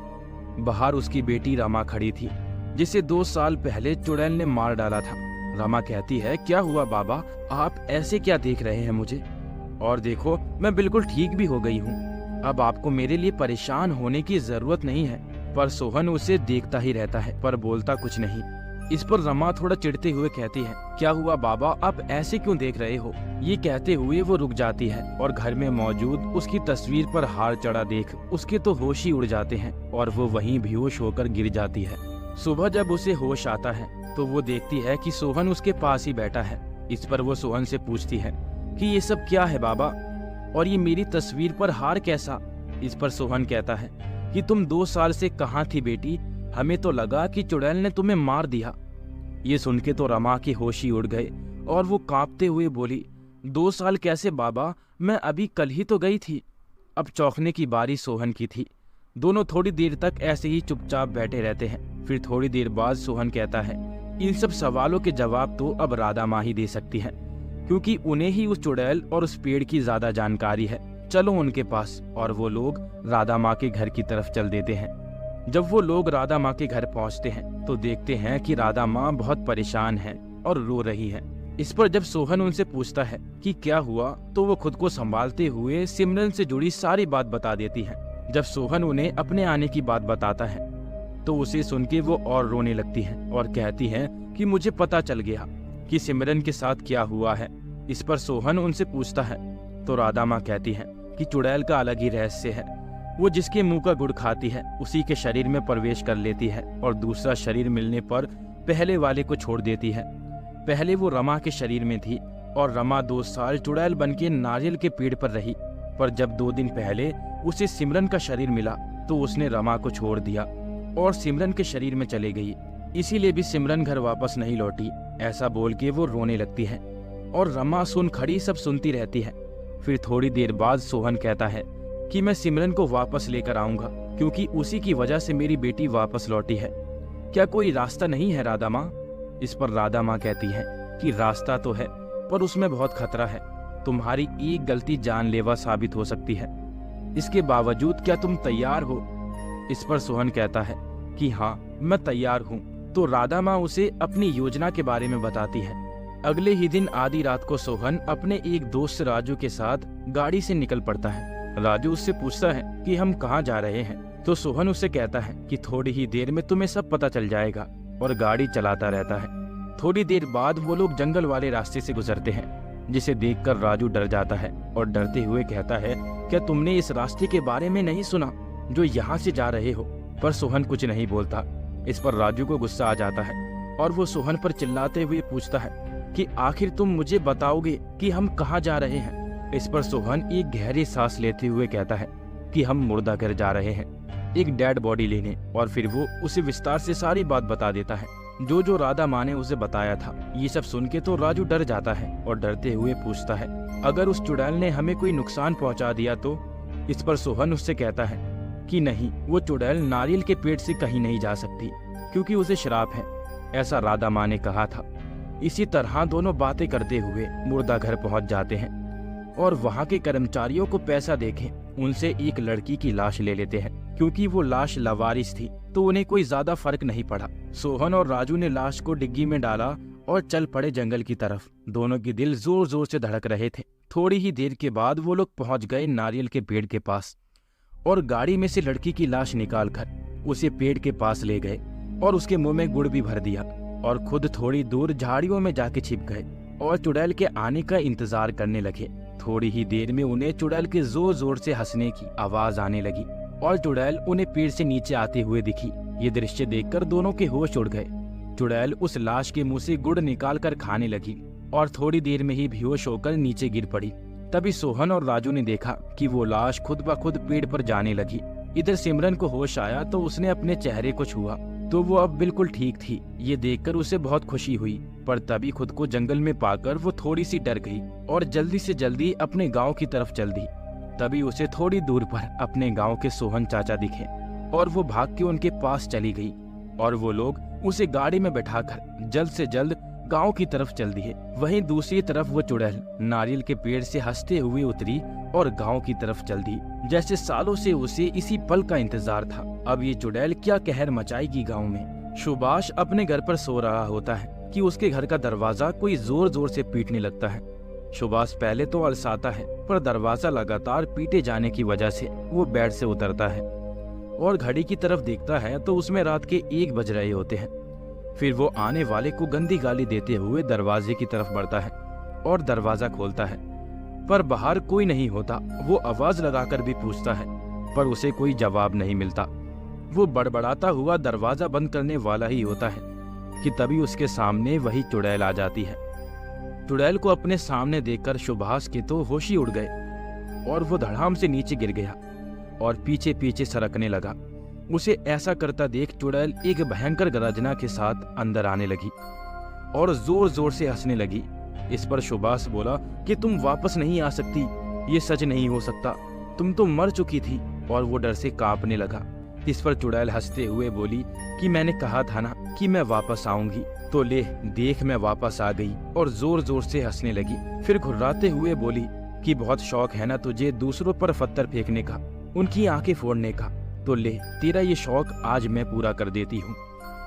बाहर उसकी बेटी रमा खड़ी थी, जिसे 2 साल पहले चुड़ैल ने मार डाला था। रमा कहती है, क्या हुआ बाबा, आप ऐसे क्या देख रहे हैं मुझे? और देखो, मैं बिल्कुल ठीक भी हो गई हूँ। अब आपको मेरे लिए परेशान होने की जरूरत नहीं है। पर सोहन उसे देखता ही रहता है, पर बोलता कुछ नहीं। इस पर रमा थोड़ा चिढ़ते हुए कहती है, क्या हुआ बाबा, आप ऐसे क्यों देख रहे हो? ये कहते हुए वो रुक जाती है और घर में मौजूद उसकी तस्वीर पर हार चढ़ा देख उसके तो होश ही उड़ जाते हैं और वो वहीं बेहोश होकर गिर जाती है। सुबह जब उसे होश आता है तो वो देखती है कि सोहन उसके पास ही बैठा है। इस पर वो सोहन से पूछती है कि ये सब क्या है बाबा, और ये मेरी तस्वीर पर हार कैसा? इस पर सोहन कहता है कि तुम 2 साल से कहाँ थी बेटी, हमें तो लगा कि चुड़ैल ने तुम्हें मार दिया। ये सुन के तो रमा के होश ही उड़ गए और वो कांपते हुए बोली, 2 साल कैसे बाबा, मैं अभी कल ही तो गई थी। अब चौंकने की बारी सोहन की थी। दोनों थोड़ी देर तक ऐसे ही चुपचाप बैठे रहते हैं। फिर थोड़ी देर बाद सोहन कहता है, इन सब सवालों के जवाब तो अब राधा माँ ही दे सकती है, क्योंकि उन्हें ही उस चुड़ैल और उस पेड़ की ज्यादा जानकारी है। चलो उनके पास। और वो लोग राधा माँ के घर की तरफ चल देते हैं। जब वो लोग राधा माँ के घर पहुँचते हैं तो देखते हैं कि राधा माँ बहुत परेशान है और रो रही है। इस पर जब सोहन उनसे पूछता है कि क्या हुआ, तो वो खुद को संभालते हुए सिमरन से जुड़ी सारी बात बता देती है। जब सोहन उन्हें अपने आने की बात बताता है तो उसे सुन के वो और रोने लगती है और कहती है कि मुझे पता चल गया कि सिमरन के साथ क्या हुआ है। इस पर सोहन उनसे पूछता है तो राधा माँ कहती है कि चुड़ैल का अलग ही रहस्य है। वो जिसके मुंह का गुड़ खाती है उसी के शरीर में प्रवेश कर लेती है और दूसरा शरीर मिलने पर पहले वाले को छोड़ देती है। पहले वो रमा के शरीर में थी और रमा 2 साल चुड़ैल बनके नारियल के पेड़ पर रही, पर जब 2 दिन पहले उसे सिमरन का शरीर मिला तो उसने रमा को छोड़ दिया और सिमरन के शरीर में चले गई। इसीलिए भी सिमरन घर वापस नहीं लौटी। ऐसा बोल के वो रोने लगती है और रमा सुन खड़ी सब सुनती रहती है। फिर थोड़ी देर बाद सोहन कहता है कि मैं सिमरन को वापस लेकर आऊंगा, क्योंकि उसी की वजह से मेरी बेटी वापस लौटी है। क्या कोई रास्ता नहीं है राधा माँ? इस पर राधा माँ कहती है कि रास्ता तो है, पर उसमें बहुत खतरा है। तुम्हारी एक गलती जानलेवा साबित हो सकती है। इसके बावजूद क्या तुम तैयार हो? इस पर सोहन कहता है कि हाँ, मैं तैयार हूँ। तो राधा माँ उसे अपनी योजना के बारे में बताती है। अगले ही दिन आधी रात को सोहन अपने एक दोस्त राजू के साथ गाड़ी से निकल पड़ता है। राजू उससे पूछता है कि हम कहाँ जा रहे हैं, तो सोहन उससे कहता है कि थोड़ी ही देर में तुम्हें सब पता चल जाएगा, और गाड़ी चलाता रहता है। थोड़ी देर बाद वो लोग जंगल वाले रास्ते से गुजरते हैं, जिसे देखकर राजू डर जाता है और डरते हुए कहता है, क्या तुमने इस रास्ते के बारे में नहीं सुना जो यहाँ से जा रहे हो? पर सोहन कुछ नहीं बोलता। इस पर राजू को गुस्सा आ जाता है और वो सोहन पर चिल्लाते हुए पूछता है कि आखिर तुम मुझे बताओगे कि हम कहाँ जा रहे हैं? इस पर सोहन एक गहरी सांस लेते हुए कहता है कि हम मुर्दा घर जा रहे हैं, एक डेड बॉडी लेने। और फिर वो उसे विस्तार से सारी बात बता देता है, जो राधा माँ ने उसे बताया था। ये सब सुन के तो राजू डर जाता है और डरते हुए पूछता है, अगर उस चुड़ैल ने हमें कोई नुकसान पहुंचा दिया तो? इस पर सोहन उससे कहता है कि नहीं, वो चुड़ैल नारियल के पेड़ से कहीं नहीं जा सकती, क्योंकि उसे श्राप है, ऐसा राधा माँ ने कहा था। इसी तरह दोनों बातें करते हुए मुर्दा घर पहुंच जाते हैं और वहां के कर्मचारियों को पैसा देके उनसे एक लड़की की लाश ले लेते हैं। क्योंकि वो लाश लावारिस थी तो उन्हें कोई ज्यादा फर्क नहीं पड़ा। सोहन और राजू ने लाश को डिग्गी में डाला और चल पड़े जंगल की तरफ। दोनों के दिल जोर जोर से धड़क रहे थे। थोड़ी ही देर के बाद वो लोग पहुंच गए नारियल के पेड़ के पास और गाड़ी में से लड़की की लाश निकालकर उसे पेड़ के पास ले गए और उसके मुंह में गुड़ भी भर दिया और खुद थोड़ी दूर झाड़ियों में जाके छिप गए और चुड़ैल के आने का इंतजार करने लगे। थोड़ी ही देर में उन्हें चुड़ैल के जोर जोर से हंसने की आवाज आने लगी और चुड़ैल उन्हें पेड़ से नीचे आते हुए दिखी। ये दृश्य देखकर दोनों के होश उड़ गए। चुड़ैल उस लाश के मुंह से गुड़ निकाल कर खाने लगी और थोड़ी देर में ही बेहोश होकर नीचे गिर पड़ी। तभी सोहन और राजू ने देखा कि वो लाश खुद ब खुद पेड़ पर जाने लगी। इधर सिमरन को होश आया तो उसने अपने चेहरे को छुआ तो वो अब बिल्कुल ठीक थी। ये देखकर उसे बहुत खुशी हुई, पर तभी खुद को जंगल में पाकर वो थोड़ी सी डर गई और जल्दी से जल्दी अपने गांव की तरफ चल दी। तभी उसे थोड़ी दूर पर अपने गांव के सोहन चाचा दिखे और वो भाग के उनके पास चली गई और वो लोग उसे गाड़ी में बैठाकर जल्द से जल्द गांव की तरफ चल दिए। वहीं दूसरी तरफ वो चुड़ैल नारियल के पेड़ से हंसते हुए उतरी और गांव की तरफ चल दी, जैसे सालों से उसे इसी पल का इंतजार था। अब ये चुड़ैल क्या कहर मचाएगी गांव में। सुभाष अपने घर पर सो रहा होता है कि उसके घर का दरवाजा कोई जोर जोर से पीटने लगता है। सुभाष पहले तो अलसाता है, पर दरवाजा लगातार पीटे जाने की वजह से वो बेड से उतरता है और घड़ी की तरफ देखता है तो उसमें रात के 1 बज रहे होते हैं। फिर वो आने वाले को गंदी गाली देते हुए दरवाजे की तरफ बढ़ता है और दरवाजा खोलता है, पर बाहर कोई नहीं होता। वो आवाज लगाकर भी पूछता है, पर उसे कोई जवाब नहीं मिलता। वो बड़बड़ाता हुआ दरवाजा बंद करने वाला ही होता है कि तभी उसके सामने वही चुड़ैल आ जाती है। चुड़ैल को अपने सामने देखकर सुभाष के तो होश ही उड़ गए और वो धड़ाम से नीचे गिर गया और पीछे पीछे सरकने लगा। उसे ऐसा करता देख चुड़ैल एक भयंकर गर्जना के साथ अंदर आने लगी और जोर जोर से हंसने लगी। इस पर सुभाष बोला कि तुम वापस नहीं आ सकती, ये सच नहीं हो सकता, तुम तो मर चुकी थी। और वो डर से कांपने लगा। इस पर चुड़ैल हंसते हुए बोली कि मैंने कहा था ना कि मैं वापस आऊंगी, तो ले देख मैं वापस आ गई। और जोर जोर से हंसने लगी। फिर घुर्राते हुए बोली कि बहुत शौक है ना तुझे दूसरों पर पत्थर फेंकने का, उनकी आंखें फोड़ने का, तो ले तेरा ये शौक आज मैं पूरा कर देती हूँ।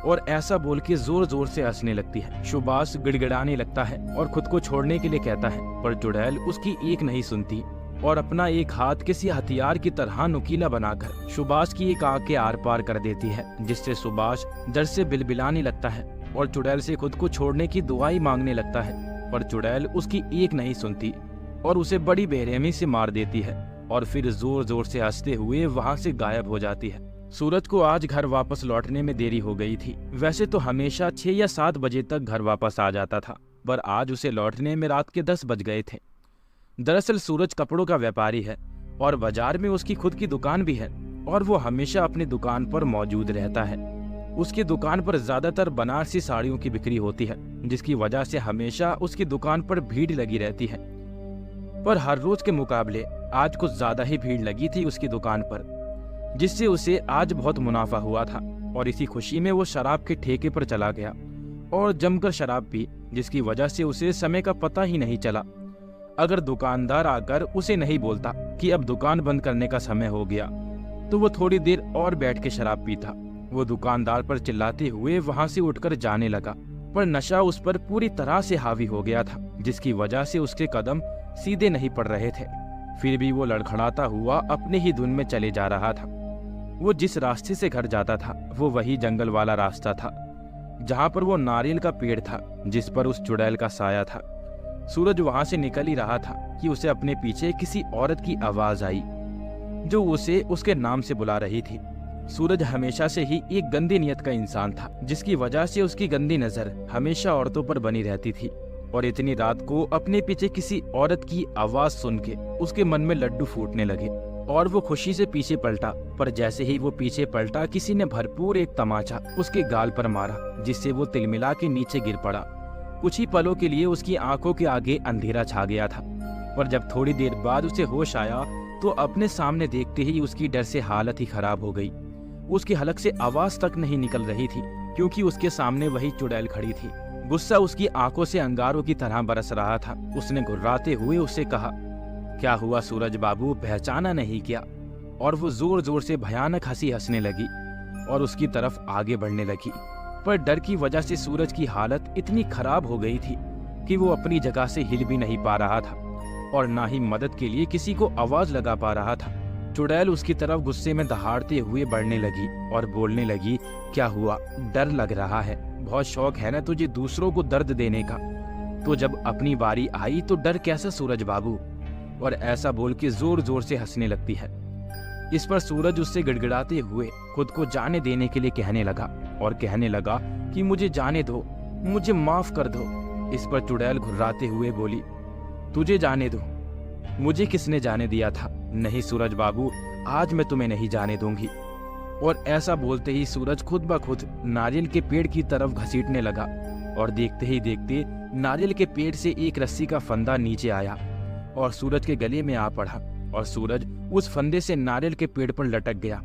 और ऐसा बोल के जोर जोर से हंसने लगती है। सुभाष गिड़गिड़ाने लगता है और खुद को छोड़ने के लिए कहता है, पर चुड़ैल उसकी एक नहीं सुनती और अपना एक हाथ किसी हथियार की तरह नुकीला बनाकर सुभाष की एक आंख के आर पार कर देती है, जिससे सुभाष डर से बिलबिलाने लगता है और चुड़ैल से खुद को छोड़ने की दुआई मांगने लगता है। पर चुड़ैल उसकी एक नहीं सुनती और उसे बड़ी बेरहमी से मार देती है और फिर जोर जोर से हंसते हुए वहाँ से गायब हो जाती है। सूरज को आज घर वापस लौटने में देरी हो गई थी। वैसे तो हमेशा 6 या 7 बजे तक घर वापस आ जाता था, पर आज उसे लौटने में रात के 10 बज गए थे। दरअसल सूरज कपड़ों का व्यापारी है और बाजार में उसकी खुद की दुकान भी है और वो हमेशा अपनी दुकान पर मौजूद रहता है। उसकी दुकान पर ज्यादातर बनारसी साड़ियों की बिक्री होती है, जिसकी वजह से हमेशा उसकी दुकान पर भीड़ लगी रहती है। पर हर रोज के मुकाबले आज कुछ ज्यादा ही भीड़ लगी थी उसकी दुकान पर, जिससे उसे आज बहुत मुनाफा हुआ था और इसी खुशी में वो शराब के ठेके पर चला गया और जमकर शराब पी, जिसकी वजह से उसे समय का पता ही नहीं चला। अगर दुकानदार आकर उसे नहीं बोलता कि अब दुकान बंद करने का समय हो गया, तो वो थोड़ी देर और बैठ के शराब पीता। वो दुकानदार पर चिल्लाते हुए वहां से उठकर जाने लगा, पर नशा उस पर पूरी तरह से हावी हो गया था, जिसकी वजह से उसके कदम सीधे नहीं पड़ रहे थे। फिर भी वो लड़खड़ाता हुआ अपने ही धुन में चले जा रहा था। वो जिस रास्ते से घर जाता था वो वही जंगल वाला रास्ता था, जहाँ पर वो नारियल का पेड़ था जिस पर उस चुड़ैल का साया था। सूरज वहां से निकल ही रहा था कि उसे अपने पीछे किसी औरत की आवाज आई, जो उसे उसके नाम से बुला रही थी। सूरज हमेशा से ही एक गंदी नियत का इंसान था, जिसकी वजह से उसकी गंदी नजर हमेशा औरतों पर बनी रहती थी। और इतनी रात को अपने पीछे किसी औरत की आवाज सुन के उसके मन में लड्डू फूटने लगे और वो खुशी से पीछे पलटा। पर जैसे ही वो पीछे पलटा, किसी ने भरपूर एक तमाचा उसके गाल पर मारा, जिससे वो तिलमिला के नीचे गिर पड़ा। कुछ ही पलों के लिए उसकी आंखों के आगे अंधेरा छा गया था, पर जब थोड़ी देर बाद उसे होश आया तो अपने सामने देखते ही उसकी डर से हालत ही खराब हो गई। उसकी हलक से आवाज तक नहीं निकल रही थी, क्योंकि उसके सामने वही चुड़ैल खड़ी थी। गुस्सा उसकी आंखों से अंगारों की तरह बरस रहा था। उसने घुर्राते हुए उससे कहा, क्या हुआ सूरज बाबू, पहचाना नहीं क्या? और वो जोर जोर से भयानक हंसी हंसने लगी और उसकी तरफ आगे बढ़ने लगी। पर डर की वजह से सूरज की हालत इतनी खराब हो गई थी कि वो अपनी जगह से हिल भी नहीं पा रहा था और ना ही मदद के लिए किसी को आवाज लगा पा रहा था। चुड़ैल उसकी तरफ गुस्से में दहाड़ते हुए बढ़ने लगी और बोलने लगी, क्या हुआ, डर लग रहा है? बहुत शौक है ना तुझे दूसरों को दर्द देने का, तो जब अपनी बारी आई तो डर कैसा सूरज बाबू? और ऐसा बोल के जोर जोर से हंसने लगती है। इस पर सूरज उससे गिड़गिड़ाते हुए खुद को जाने देने के लिए कहने लगा और कहने लगा कि मुझे जाने दो, मुझे माफ कर दो। इस पर चुड़ैल घुर्राते हुए बोली, तुझे जाने दो? मुझे किसने जाने दिया था? नहीं सूरज बाबू, आज मैं तुम्हें नहीं जाने दूंगी। और ऐसा बोलते ही सूरज खुद ब खुद नारियल के पेड़ की तरफ घसीटने लगा और देखते ही देखते नारियल के पेड़ से एक रस्सी का फंदा नीचे आया और सूरज के गले में आ पड़ा और सूरज उस फंदे से नारियल के पेड़ पर लटक गया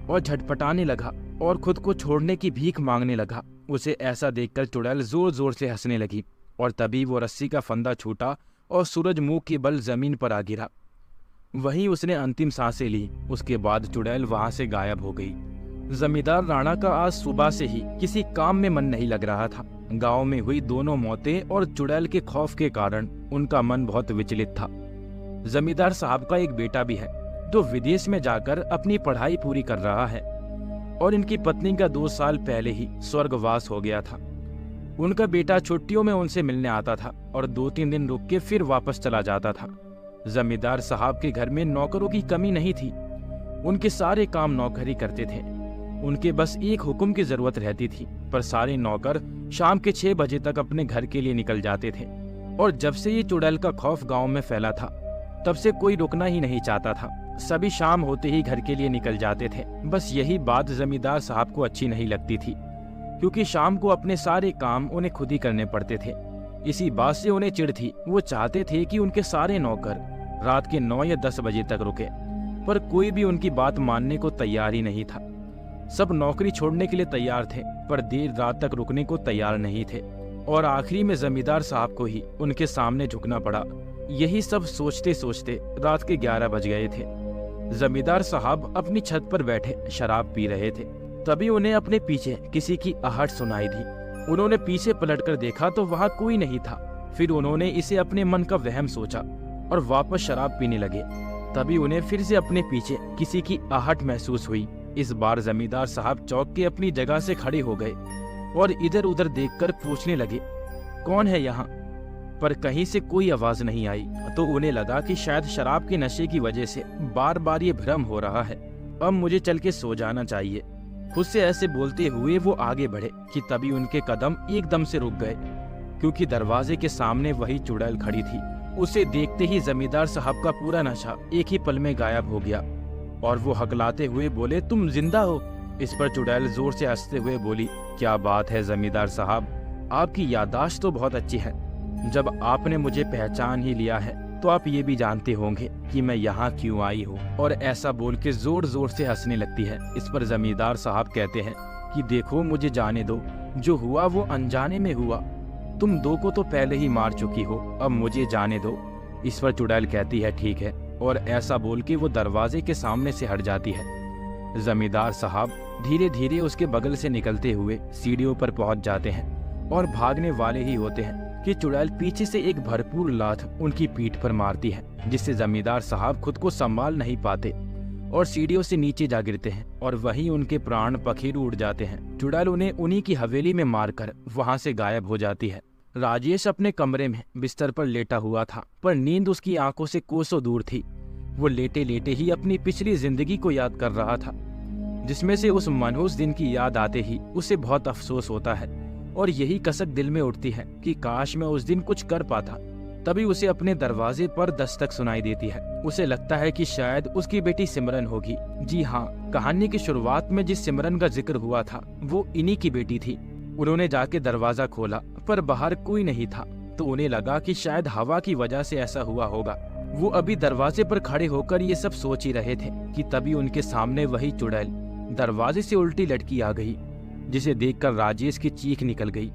और झटपटाने लगा और खुद को छोड़ने की भीख मांगने लगा। उसे ऐसा देखकर चुड़ैल जोर जोर से हंसने लगी और तभी वो रस्सी का फंदा छूटा और सूरज मुंह के बल जमीन पर आ गिरा। वहीं उसने अंतिम सांसें ली। उसके बाद चुड़ैल वहां से गायब हो गई। जमींदार राणा का आज सुबह से ही किसी काम में मन नहीं लग रहा था। गांव में हुई दोनों मौतें और चुड़ैल के खौफ के कारण उनका मन बहुत विचलित था। जमींदार साहब का एक बेटा भी है जो विदेश में जाकर अपनी पढ़ाई पूरी कर रहा है और इनकी पत्नी का 2 साल पहले ही स्वर्गवास हो गया था। उनका बेटा छुट्टियों में उनसे मिलने आता था और 2-3 दिन रुक के फिर वापस चला जाता था। जमींदार साहब के घर में नौकरों की कमी नहीं थी। उनके सारे काम नौकर ही करते थे। उनके बस एक हुक्म की जरूरत रहती थी, पर सारे नौकर शाम के 6 बजे तक अपने घर के लिए निकल जाते थे। और जब से ये चुड़ैल का खौफ गांव में फैला था, तब से कोई रुकना ही नहीं चाहता था। सभी शाम होते ही घर के लिए निकल जाते थे। बस यही बात जमींदार साहब को अच्छी नहीं लगती थी, क्योंकि शाम को अपने सारे काम उन्हें खुद ही करने पड़ते थे। इसी बात से उन्हें चिढ़ थी। वो चाहते थे कि उनके सारे नौकर रात के 9 या 10 बजे तक रुके, पर कोई भी उनकी बात मानने को तैयार ही नहीं था। सब नौकरी छोड़ने के लिए तैयार थे, पर देर रात तक रुकने को तैयार नहीं थे और आखिरी में जमींदार साहब को ही उनके सामने झुकना पड़ा। यही सब सोचते सोचते रात के 11 बज गए थे। जमींदार साहब अपनी छत पर बैठे शराब पी रहे थे। तभी उन्हें अपने पीछे किसी की आहट सुनाई दी। उन्होंने पीछे पलटकर देखा तो वहां कोई नहीं था। फिर उन्होंने इसे अपने मन का वहम सोचा और वापस शराब पीने लगे। तभी उन्हें फिर से अपने पीछे किसी की आहट महसूस हुई। इस बार जमींदार साहब चौंक के अपनी जगह से खड़े हो गए और इधर उधर देखकर पूछने लगे, कौन है यहाँ? पर कहीं से कोई आवाज नहीं आई। तो उन्हें लगा कि शायद शराब के नशे की वजह से बार बार ये भ्रम हो रहा है, अब मुझे चल के सो जाना चाहिए। खुद से ऐसे बोलते हुए वो आगे बढ़े कि तभी उनके कदम एकदम से रुक गए, क्योंकि दरवाजे के सामने वही चुड़ैल खड़ी थी। उसे देखते ही जमींदार साहब का पूरा नशा एक ही पल में गायब हो गया और वो हकलाते हुए बोले, तुम जिंदा हो। इस पर चुड़ैल जोर से हंसते हुए बोली, क्या बात है जमींदार साहब, आपकी याददाश्त तो बहुत अच्छी है। जब आपने मुझे पहचान ही लिया है तो आप ये भी जानते होंगे कि मैं यहाँ क्यों आई हूँ। और ऐसा बोल के जोर जोर से हंसने लगती है। इस पर जमींदार साहब कहते हैं कि देखो मुझे जाने दो, जो हुआ वो अनजाने में हुआ, तुम दो को तो पहले ही मार चुकी हो, अब मुझे जाने दो। इस पर चुड़ैल कहती है ठीक है, और ऐसा बोल के वो दरवाजे के सामने से हट जाती है। जमींदार साहब धीरे धीरे उसके बगल से निकलते हुए सीढ़ियों पर पहुंच जाते हैं और भागने वाले ही होते हैं कि चुड़ैल पीछे से एक भरपूर लात उनकी पीठ पर मारती है, जिससे जमींदार साहब खुद को संभाल नहीं पाते और सीढ़ियों से नीचे जा गिरते हैं और वहीं उनके प्राण पखेरु उड़ जाते हैं। चुड़ैल उन्हें उन्हीं की हवेली में मारकर वहां से गायब हो जाती है। राजेश अपने कमरे में बिस्तर पर लेटा हुआ था, पर नींद उसकी आंखों से कोसों दूर थी। वो लेटे लेटे ही अपनी पिछली जिंदगी को याद कर रहा था, जिसमें से उस मनहूस दिन की याद आते ही उसे बहुत अफसोस होता है और यही कसक दिल में उठती है कि काश मैं उस दिन कुछ कर पाता। तभी उसे अपने दरवाजे पर दस्तक सुनाई देती है। उसे लगता है कि शायद उसकी बेटी सिमरन होगी। जी हाँ, कहानी की शुरुआत में जिस सिमरन का जिक्र हुआ था वो इन्हीं की बेटी थी। उन्होंने जाके दरवाजा खोला पर बाहर कोई नहीं था, तो उन्हें लगा कि शायद हवा की वजह से ऐसा हुआ होगा। वो अभी दरवाजे पर खड़े होकर ये सब सोच ही रहे थे कि तभी उनके सामने वही चुड़ैल दरवाजे से उल्टी लटकी आ गई, जिसे देखकर राजेश की चीख निकल गई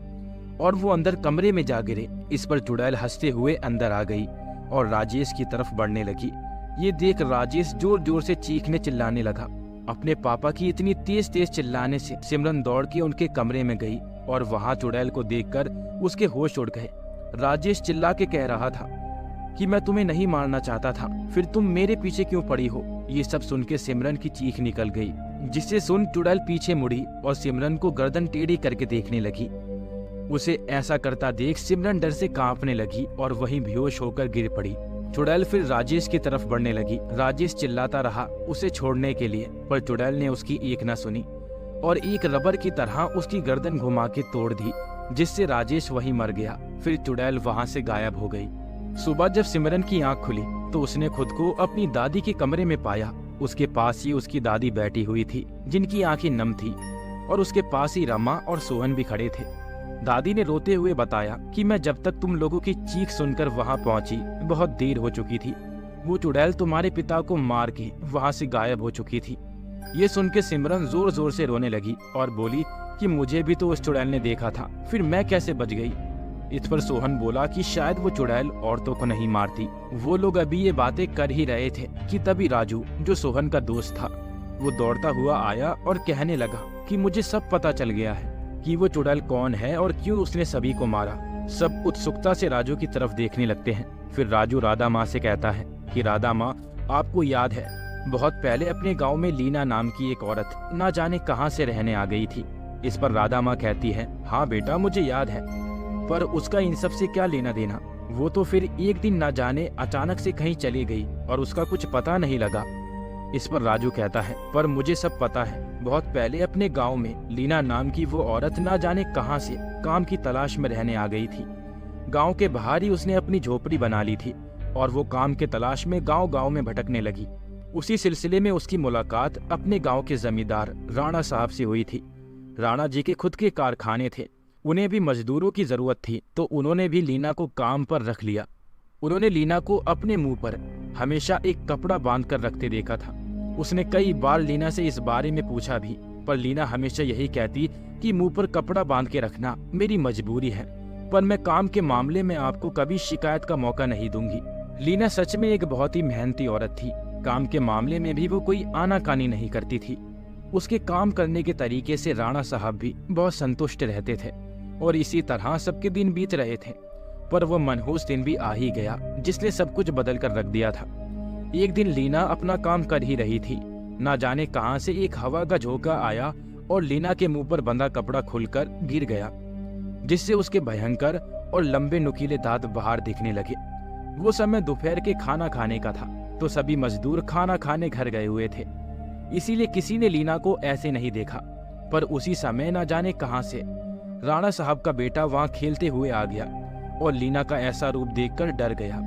और वो अंदर कमरे में जा गिरे। इस पर चुड़ैल हंसते हुए अंदर आ गई और राजेश की तरफ बढ़ने लगी। ये देख राजेश जोर जोर से चीखने चिल्लाने लगा। अपने पापा की इतनी तेज तेज चिल्लाने से सिमरन दौड़ के उनके कमरे में गई और वहां चुड़ैल को देखकर उसके होश उड़ गए। राजेश चिल्ला के कह रहा था कि मैं तुम्हें नहीं मारना चाहता था, फिर तुम मेरे पीछे क्यों पड़ी हो। ये सब सुन के सिमरन की चीख निकल गई, जिसे सुन चुड़ैल पीछे मुड़ी और सिमरन को गर्दन टेढ़ी करके देखने लगी। उसे ऐसा करता देख सिमरन डर से कांपने लगी और वहीं बेहोश होकर गिर पड़ी। चुड़ैल फिर राजेश की तरफ बढ़ने लगी। राजेश चिल्लाता रहा उसे छोड़ने के लिए, पर चुड़ैल ने उसकी एक न सुनी और एक रबर की तरह उसकी गर्दन घुमा के तोड़ दी, जिससे राजेश वहीं मर गया। फिर चुड़ैल वहां से गायब हो गई। सुबह जब सिमरन की आंख खुली तो उसने खुद को अपनी दादी के कमरे में पाया। उसके पास ही उसकी दादी बैठी हुई थी, जिनकी आंखें नम थी, और उसके पास ही रमा और सोहन भी खड़े थे। दादी ने रोते हुए बताया कि मैं जब तक तुम लोगों की चीख सुनकर वहां पहुंची बहुत देर हो चुकी थी। वो चुड़ैल तुम्हारे पिता को मार के वहां से गायब हो चुकी थी। ये सुन के सिमरन जोर जोर से रोने लगी और बोली कि मुझे भी तो उस चुड़ैल ने देखा था, फिर मैं कैसे बच गई। इस पर सोहन बोला कि शायद वो चुड़ैल औरतों को नहीं मारती। वो लोग अभी ये बातें कर ही रहे थे कि तभी राजू, जो सोहन का दोस्त था, वो दौड़ता हुआ आया और कहने लगा कि मुझे सब पता चल गया है कि वो चुड़ैल कौन है और क्यों उसने सभी को मारा। सब उत्सुकता से राजू की तरफ देखने लगते हैं। फिर राजू राधा माँ से कहता है कि राधा माँ, आपको याद है बहुत पहले अपने गांव में लीना नाम की एक औरत ना जाने कहां से रहने आ गई थी। इस पर राधा माँ कहती है, हाँ बेटा मुझे याद है, पर उसका इन सब से क्या लेना देना। वो तो फिर एक दिन ना जाने अचानक से कहीं चली गई और उसका कुछ पता नहीं लगा। इस पर राजू कहता है, पर मुझे सब पता है। बहुत पहले अपने गांव में लीना नाम की वो औरत ना जाने कहां से काम की तलाश में रहने आ गई थी। गांव के बाहर ही उसने अपनी झोपड़ी बना ली थी और वो काम के तलाश में गांव गांव में भटकने लगी। उसी सिलसिले में उसकी मुलाकात अपने गांव के जमींदार राणा साहब से हुई थी। राणा जी के खुद के कारखाने थे, उन्हें भी मजदूरों की जरूरत थी, तो उन्होंने भी लीना को काम पर रख लिया। उन्होंने लीना को अपने मुंह पर हमेशा एक कपड़ा बांध कर रखते देखा था। उसने कई बार लीना से इस बारे में पूछा भी, पर लीना हमेशा यही कहती कि मुंह पर कपड़ा बांध के रखना मेरी मजबूरी है, पर मैं काम के मामले में आपको कभी शिकायत का मौका नहीं दूंगी। लीना सच में एक बहुत ही मेहनती औरत थी। काम के मामले में भी वो कोई आनाकानी नहीं करती थी। उसके काम करने के तरीके से राणा साहब भी बहुत संतुष्ट रहते थे और इसी तरह सबके दिन बीत रहे थे। पर वो मनहूस दिन भी आ ही गया, जिसने सब कुछ बदल कर रख दिया था। एक दिन लीना अपना काम कर ही रही थी, ना जाने कहां से एक हवा का झोंका आया और लीना के मुंह पर बंधा कपड़ा खुलकर गिर गया, जिससे उसके भयंकर और लंबे नुकीले दांत बाहर दिखने लगे। वो समय दोपहर के खाना खाने का था, तो सभी मजदूर खाना खाने घर गए हुए थे, इसीलिए किसी ने लीना को ऐसे नहीं देखा। पर उसी समय न जाने कहां से राणा साहब का बेटा वहां खेलते हुए आ गया और लीना का ऐसा रूप देखकर डर गया।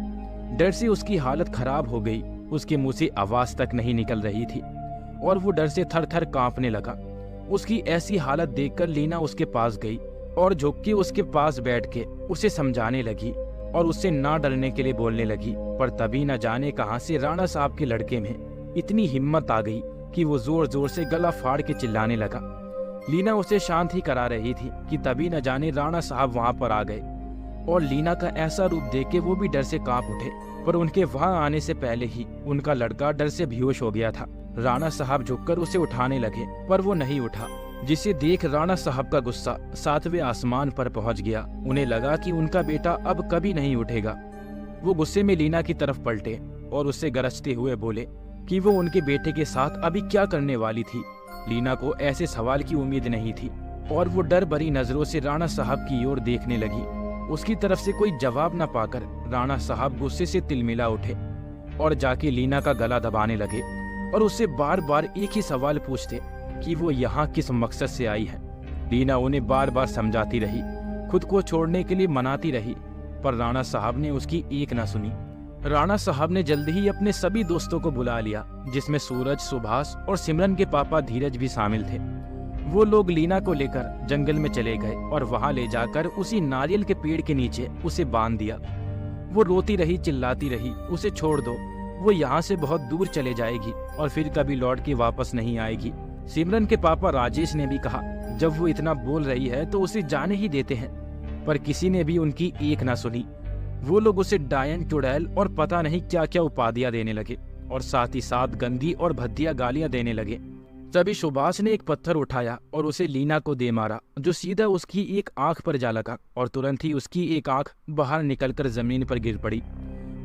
डर से उसकी हालत खराब हो गई, उसके मुंह से आवाज तक नहीं निकल रही थी और वो डर से थर थर कांपने लगा। उसकी ऐसी हालत देखकर लीना उसके पास गई और झुक के उसके पास बैठ के उसे समझाने लगी और उससे ना डरने के लिए बोलने लगी। पर तभी न जाने कहां से राणा साहब के लड़के में इतनी हिम्मत आ गई कि वो जोर जोर से गला फाड़ के चिल्लाने लगा। लीना उसे शांत ही करा रही थी कि तभी न जाने राणा साहब वहां पर आ गए और लीना का ऐसा रूप देख के वो भी डर से कांप उठे। पर उनके वहां आने से पहले ही उनका लड़का डर से बेहोश हो गया था। राणा साहब झुककर उसे उठाने लगे पर वो नहीं उठा, जिसे देख राणा साहब का गुस्सा 7वें आसमान पर पहुंच गया। उन्हें लगा कि उनका बेटा अब कभी नहीं उठेगा। वो गुस्से में लीना की तरफ पलटे और उससे गरजते हुए बोले कि वो उनके बेटे के साथ अभी क्या करने वाली थी। लीना को ऐसे सवाल की उम्मीद नहीं थी और वो डर भरी नजरों से राणा साहब की ओर देखने लगी। उसकी तरफ से कोई जवाब न पाकर राणा साहब गुस्से से तिलमिला उठे और जाके लीना का गला दबाने लगे और उससे बार बार एक ही सवाल पूछते कि वो यहाँ किस मकसद से आई है। लीना उन्हें बार बार समझाती रही, खुद को छोड़ने के लिए मनाती रही, पर राणा साहब ने उसकी एक न सुनी। राणा साहब ने जल्दी ही अपने सभी दोस्तों को बुला लिया, जिसमें सूरज, सुभाष और सिमरन के पापा धीरज भी शामिल थे। वो लोग लीना को लेकर जंगल में चले गए और वहां ले जाकर उसी नारियल के पेड़ के नीचे उसे बांध दिया। वो रोती रही, चिल्लाती रही, उसे छोड़ दो, वो यहाँ से बहुत दूर चले जाएगी और फिर कभी लौट के वापस नहीं आएगी। सिमरन के पापा राजेश ने भी कहा जब वो इतना बोल रही है तो उसे जाने ही देते हैं, पर किसी ने भी उनकी एक ना सुनी। वो लोग उसे डायन, चुड़ैल और पता नहीं क्या क्या उपाधियां देने लगे और साथ ही साथ गंदी और भद्दिया गालियां देने लगे। तभी सुभाष ने एक पत्थर उठाया और उसे लीना को दे मारा, जो सीधा उसकी एक आंख पर जा लगा और तुरंत ही उसकी एक आंख बाहर निकलकर जमीन पर गिर पड़ी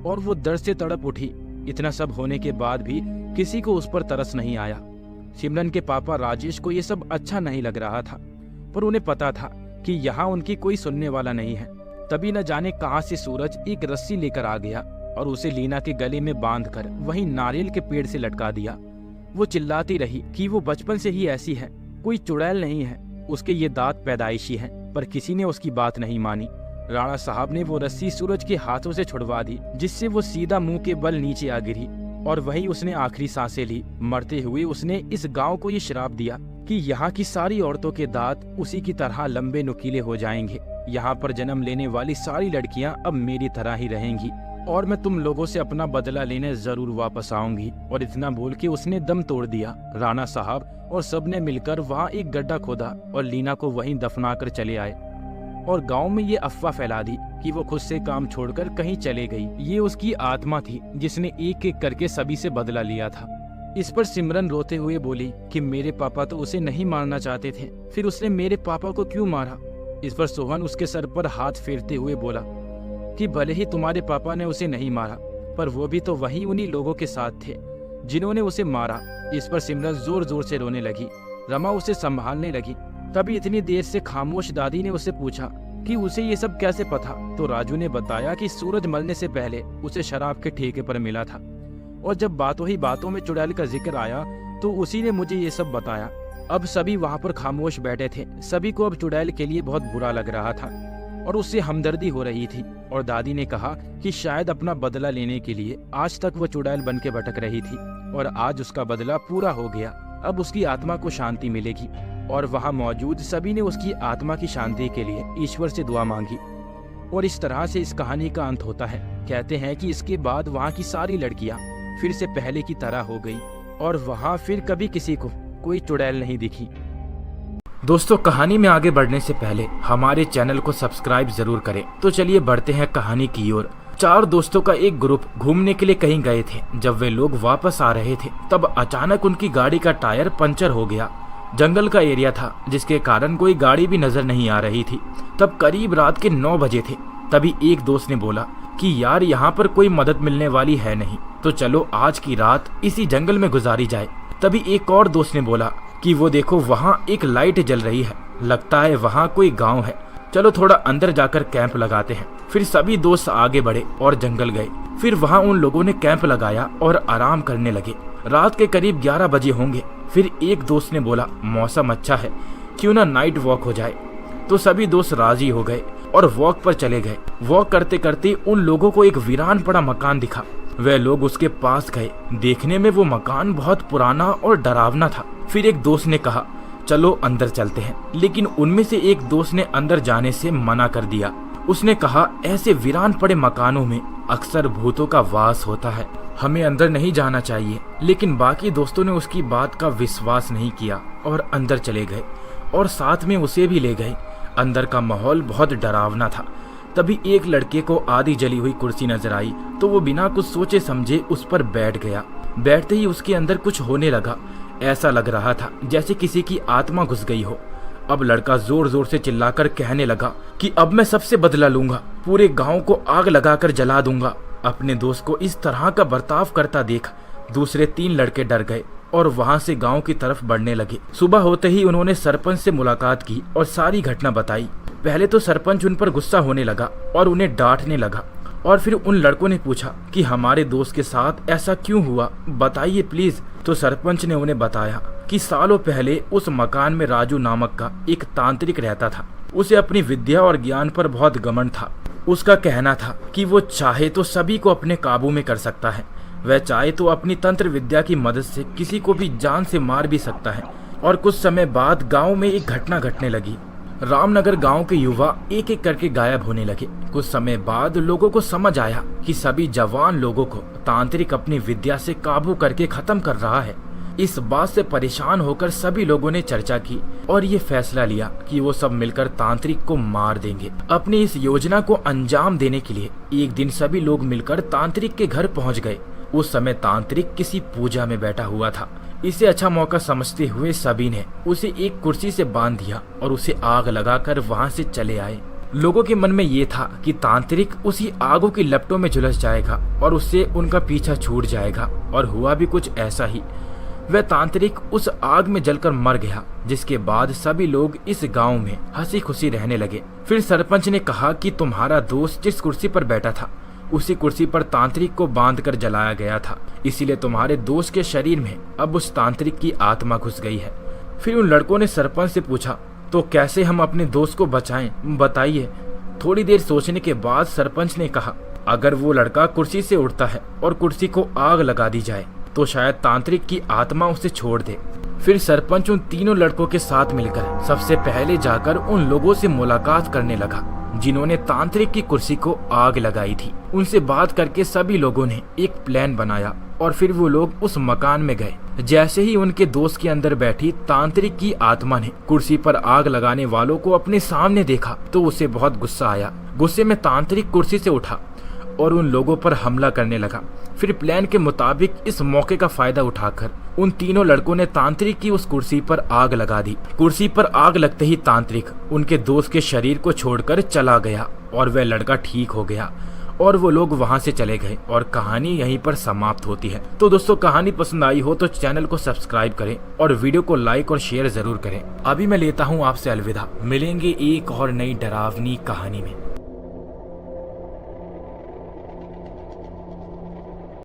और वो दर्द से तड़प उठी। इतना सब होने के बाद भी किसी को उस पर तरस नहीं आया। सिमरन के पापा राजेश को ये सब अच्छा नहीं लग रहा था, पर उन्हें पता था कि यहाँ उनकी कोई सुनने वाला नहीं है। तभी न जाने कहां से सूरज एक रस्सी लेकर आ गया और उसे लीना के गले में बांधकर वहीं नारियल के पेड़ से लटका दिया। वो चिल्लाती रही कि वो बचपन से ही ऐसी है, कोई चुड़ैल नहीं है, उसके ये दांत पैदाइशी हैं, पर किसी ने उसकी बात नहीं मानी। राणा साहब ने वो रस्सी सूरज के हाथों से छुड़वा दी, जिससे वो सीधा मुंह के बल नीचे आ गिरी और वहीं उसने आखिरी सांसें ली। मरते हुए उसने इस गांव को ये श्राप दिया कि यहाँ की सारी औरतों के दांत उसी की तरह लंबे नुकीले हो जाएंगे। यहाँ पर जन्म लेने वाली सारी लड़कियां अब मेरी तरह ही रहेंगी और मैं तुम लोगों से अपना बदला लेने जरूर वापस आऊंगी। और इतना बोल के उसने दम तोड़ दिया। राणा साहब और सबने मिलकर वहाँ एक गड्ढा खोदा और लीना को वहीं दफना कर चले आए और गांव में ये अफवाह फैला दी कि वो खुद से काम छोड़कर कहीं चले गई। ये उसकी आत्मा थी जिसने एक एक करके सभी से बदला लिया था। इस पर सिमरन रोते हुए बोली कि मेरे पापा तो उसे नहीं मारना चाहते थे, फिर उसने मेरे पापा को क्यों मारा। इस पर सोहन उसके सर पर हाथ फेरते हुए बोला कि भले ही तुम्हारे पापा ने उसे नहीं मारा, पर वो भी तो वही उन्हीं लोगों के साथ थे जिन्होंने उसे मारा। इस पर सिमरन जोर जोर से रोने लगी। रमा उसे संभालने लगी। तभी इतनी देर से खामोश दादी ने उससे पूछा कि उसे ये सब कैसे पता। तो राजू ने बताया कि सूरज मरने से पहले उसे शराब के ठेके पर मिला था और जब बातों ही बातों में चुड़ैल का जिक्र आया तो उसी ने मुझे ये सब बताया। अब सभी वहाँ पर खामोश बैठे थे। सभी को अब चुड़ैल के लिए बहुत बुरा लग रहा था और उससे हमदर्दी हो रही थी। और दादी ने कहा कि शायद अपना बदला लेने के लिए आज तक वो चुड़ैल बन के भटक रही थी और आज उसका बदला पूरा हो गया। अब उसकी आत्मा को शांति मिलेगी। और वहाँ मौजूद सभी ने उसकी आत्मा की शांति के लिए ईश्वर से दुआ मांगी। और इस तरह से इस कहानी का अंत होता है। कहते हैं कि इसके बाद वहाँ की सारी लड़कियाँ फिर से पहले की तरह हो गई और वहाँ फिर कभी किसी को कोई चुड़ैल नहीं दिखी। दोस्तों, कहानी में आगे बढ़ने से पहले हमारे चैनल को सब्सक्राइब जरूर करें। तो चलिए बढ़ते हैं कहानी की ओर। 4 दोस्तों का एक ग्रुप घूमने के लिए कहीं गए थे। जब वे लोग वापस आ रहे थे तब अचानक उनकी गाड़ी का टायर पंचर हो गया। जंगल का एरिया था जिसके कारण कोई गाड़ी भी नजर नहीं आ रही थी। तब करीब रात के 9 बजे थे। तभी एक दोस्त ने बोला कि यार यहाँ पर कोई मदद मिलने वाली है नहीं, तो चलो आज की रात इसी जंगल में गुजारी जाए। तभी एक और दोस्त ने बोला कि वो देखो वहाँ एक लाइट जल रही है, लगता है वहाँ कोई गांव है। चलो थोड़ा अंदर जाकर कैंप लगाते हैं। फिर सभी दोस्त आगे बढ़े और जंगल गए। फिर वहाँ उन लोगों ने कैंप लगाया और आराम करने लगे। रात के करीब 11 बजे होंगे। फिर एक दोस्त ने बोला, मौसम अच्छा है, क्यों ना नाइट वॉक हो जाए। तो सभी दोस्त राजी हो गए और वॉक पर चले गए। वॉक करते करते उन लोगों को एक वीरान पड़ा मकान दिखा। वे लोग उसके पास गए। देखने में वो मकान बहुत पुराना और डरावना था। फिर एक दोस्त ने कहा, चलो अंदर चलते हैं। लेकिन उनमें से एक दोस्त ने अंदर जाने से मना कर दिया। उसने कहा, ऐसे वीरान पड़े मकानों में अक्सर भूतों का वास होता है, हमें अंदर नहीं जाना चाहिए। लेकिन बाकी दोस्तों ने उसकी बात का विश्वास नहीं किया और अंदर चले गए और साथ में उसे भी ले गए। अंदर का माहौल बहुत डरावना था। तभी एक लड़के को आधी जली हुई कुर्सी नजर आई तो वो बिना कुछ सोचे समझे उस पर बैठ गया। बैठते ही उसके अंदर कुछ होने लगा। ऐसा लग रहा था जैसे किसी की आत्मा घुस गई हो। अब लड़का जोर जोर से चिल्लाकर कहने लगा कि अब मैं सबसे बदला लूंगा, पूरे गांव को आग लगाकर जला दूंगा। अपने दोस्त को इस तरह का बर्ताव करता देख दूसरे 3 लड़के डर गए और वहां से गांव की तरफ बढ़ने लगे। सुबह होते ही उन्होंने सरपंच से मुलाकात की और सारी घटना बताई। पहले तो सरपंच उन पर गुस्सा होने लगा और उन्हें डांटने लगा और फिर उन लड़कों ने पूछा कि हमारे दोस्त के साथ ऐसा क्यों हुआ, बताइए प्लीज। तो सरपंच ने उन्हें बताया कि सालों पहले उस मकान में राजू नामक का एक तांत्रिक रहता था। उसे अपनी विद्या और ज्ञान पर बहुत घमंड था। उसका कहना था कि वो चाहे तो सभी को अपने काबू में कर सकता है। वह चाहे तो अपनी तंत्र विद्या की मदद से किसी को भी जान से मार भी सकता है। और कुछ समय बाद गांव में एक घटना घटने लगी। रामनगर गांव के युवा एक एक करके गायब होने लगे। कुछ समय बाद लोगों को समझ आया कि सभी जवान लोगों को तांत्रिक अपनी विद्या से काबू करके खत्म कर रहा है। इस बात से परेशान होकर सभी लोगों ने चर्चा की और ये फैसला लिया कि वो सब मिलकर तांत्रिक को मार देंगे। अपनी इस योजना को अंजाम देने के लिए एक दिन सभी लोग मिलकर तांत्रिक के घर पहुंच गए। उस समय तांत्रिक किसी पूजा में बैठा हुआ था। इसे अच्छा मौका समझते हुए सभी ने उसे एक कुर्सी से बांध दिया और उसे आग लगाकर वहां से चले आए। लोगों के मन में ये था कि तांत्रिक उसी आगों की लपटों में झुलस जाएगा और उससे उनका पीछा छूट जाएगा। और हुआ भी कुछ ऐसा ही। वह तांत्रिक उस आग में जलकर मर गया, जिसके बाद सभी लोग इस गांव में हंसी खुशी रहने लगे। फिर सरपंच ने कहा कि तुम्हारा दोस्त जिस कुर्सी पर बैठा था उसी कुर्सी पर तांत्रिक को बांधकर जलाया गया था, इसीलिए तुम्हारे दोस्त के शरीर में अब उस तांत्रिक की आत्मा घुस गई है। फिर उन लड़कों ने सरपंच से पूछा, तो कैसे हम अपने दोस्त को बचाएं, बताइए। थोड़ी देर सोचने के बाद सरपंच ने कहा, अगर वो लड़का कुर्सी से उठता है और कुर्सी को आग लगा दी जाए तो शायद तांत्रिक की आत्मा उसे छोड़ दे। फिर सरपंच उन तीनों लड़कों के साथ मिलकर सबसे पहले जाकर उन लोगों से मुलाकात करने लगा जिन्होंने तांत्रिक की कुर्सी को आग लगाई थी। उनसे बात करके सभी लोगों ने एक प्लान बनाया और फिर वो लोग उस मकान में गए। जैसे ही उनके दोस्त के अंदर बैठी तांत्रिक की आत्मा ने कुर्सी पर आग लगाने वालों को अपने सामने देखा तो उसे बहुत गुस्सा आया। गुस्से में तांत्रिक कुर्सी से उठा और उन लोगों पर हमला करने लगा। फिर प्लान के मुताबिक इस मौके का फायदा उठाकर उन तीनों लड़कों ने तांत्रिक की उस कुर्सी पर आग लगा दी। कुर्सी पर आग लगते ही तांत्रिक उनके दोस्त के शरीर को छोड़कर चला गया और वह लड़का ठीक हो गया और वो लोग वहां से चले गए और कहानी यहीं पर समाप्त होती है। तो दोस्तों, कहानी पसंद आई हो तो चैनल को सब्सक्राइब करें और वीडियो को लाइक और शेयर जरूर करें। अभी मैं लेता हूँ आपसे अलविदा। मिलेंगे एक और नई डरावनी कहानी में।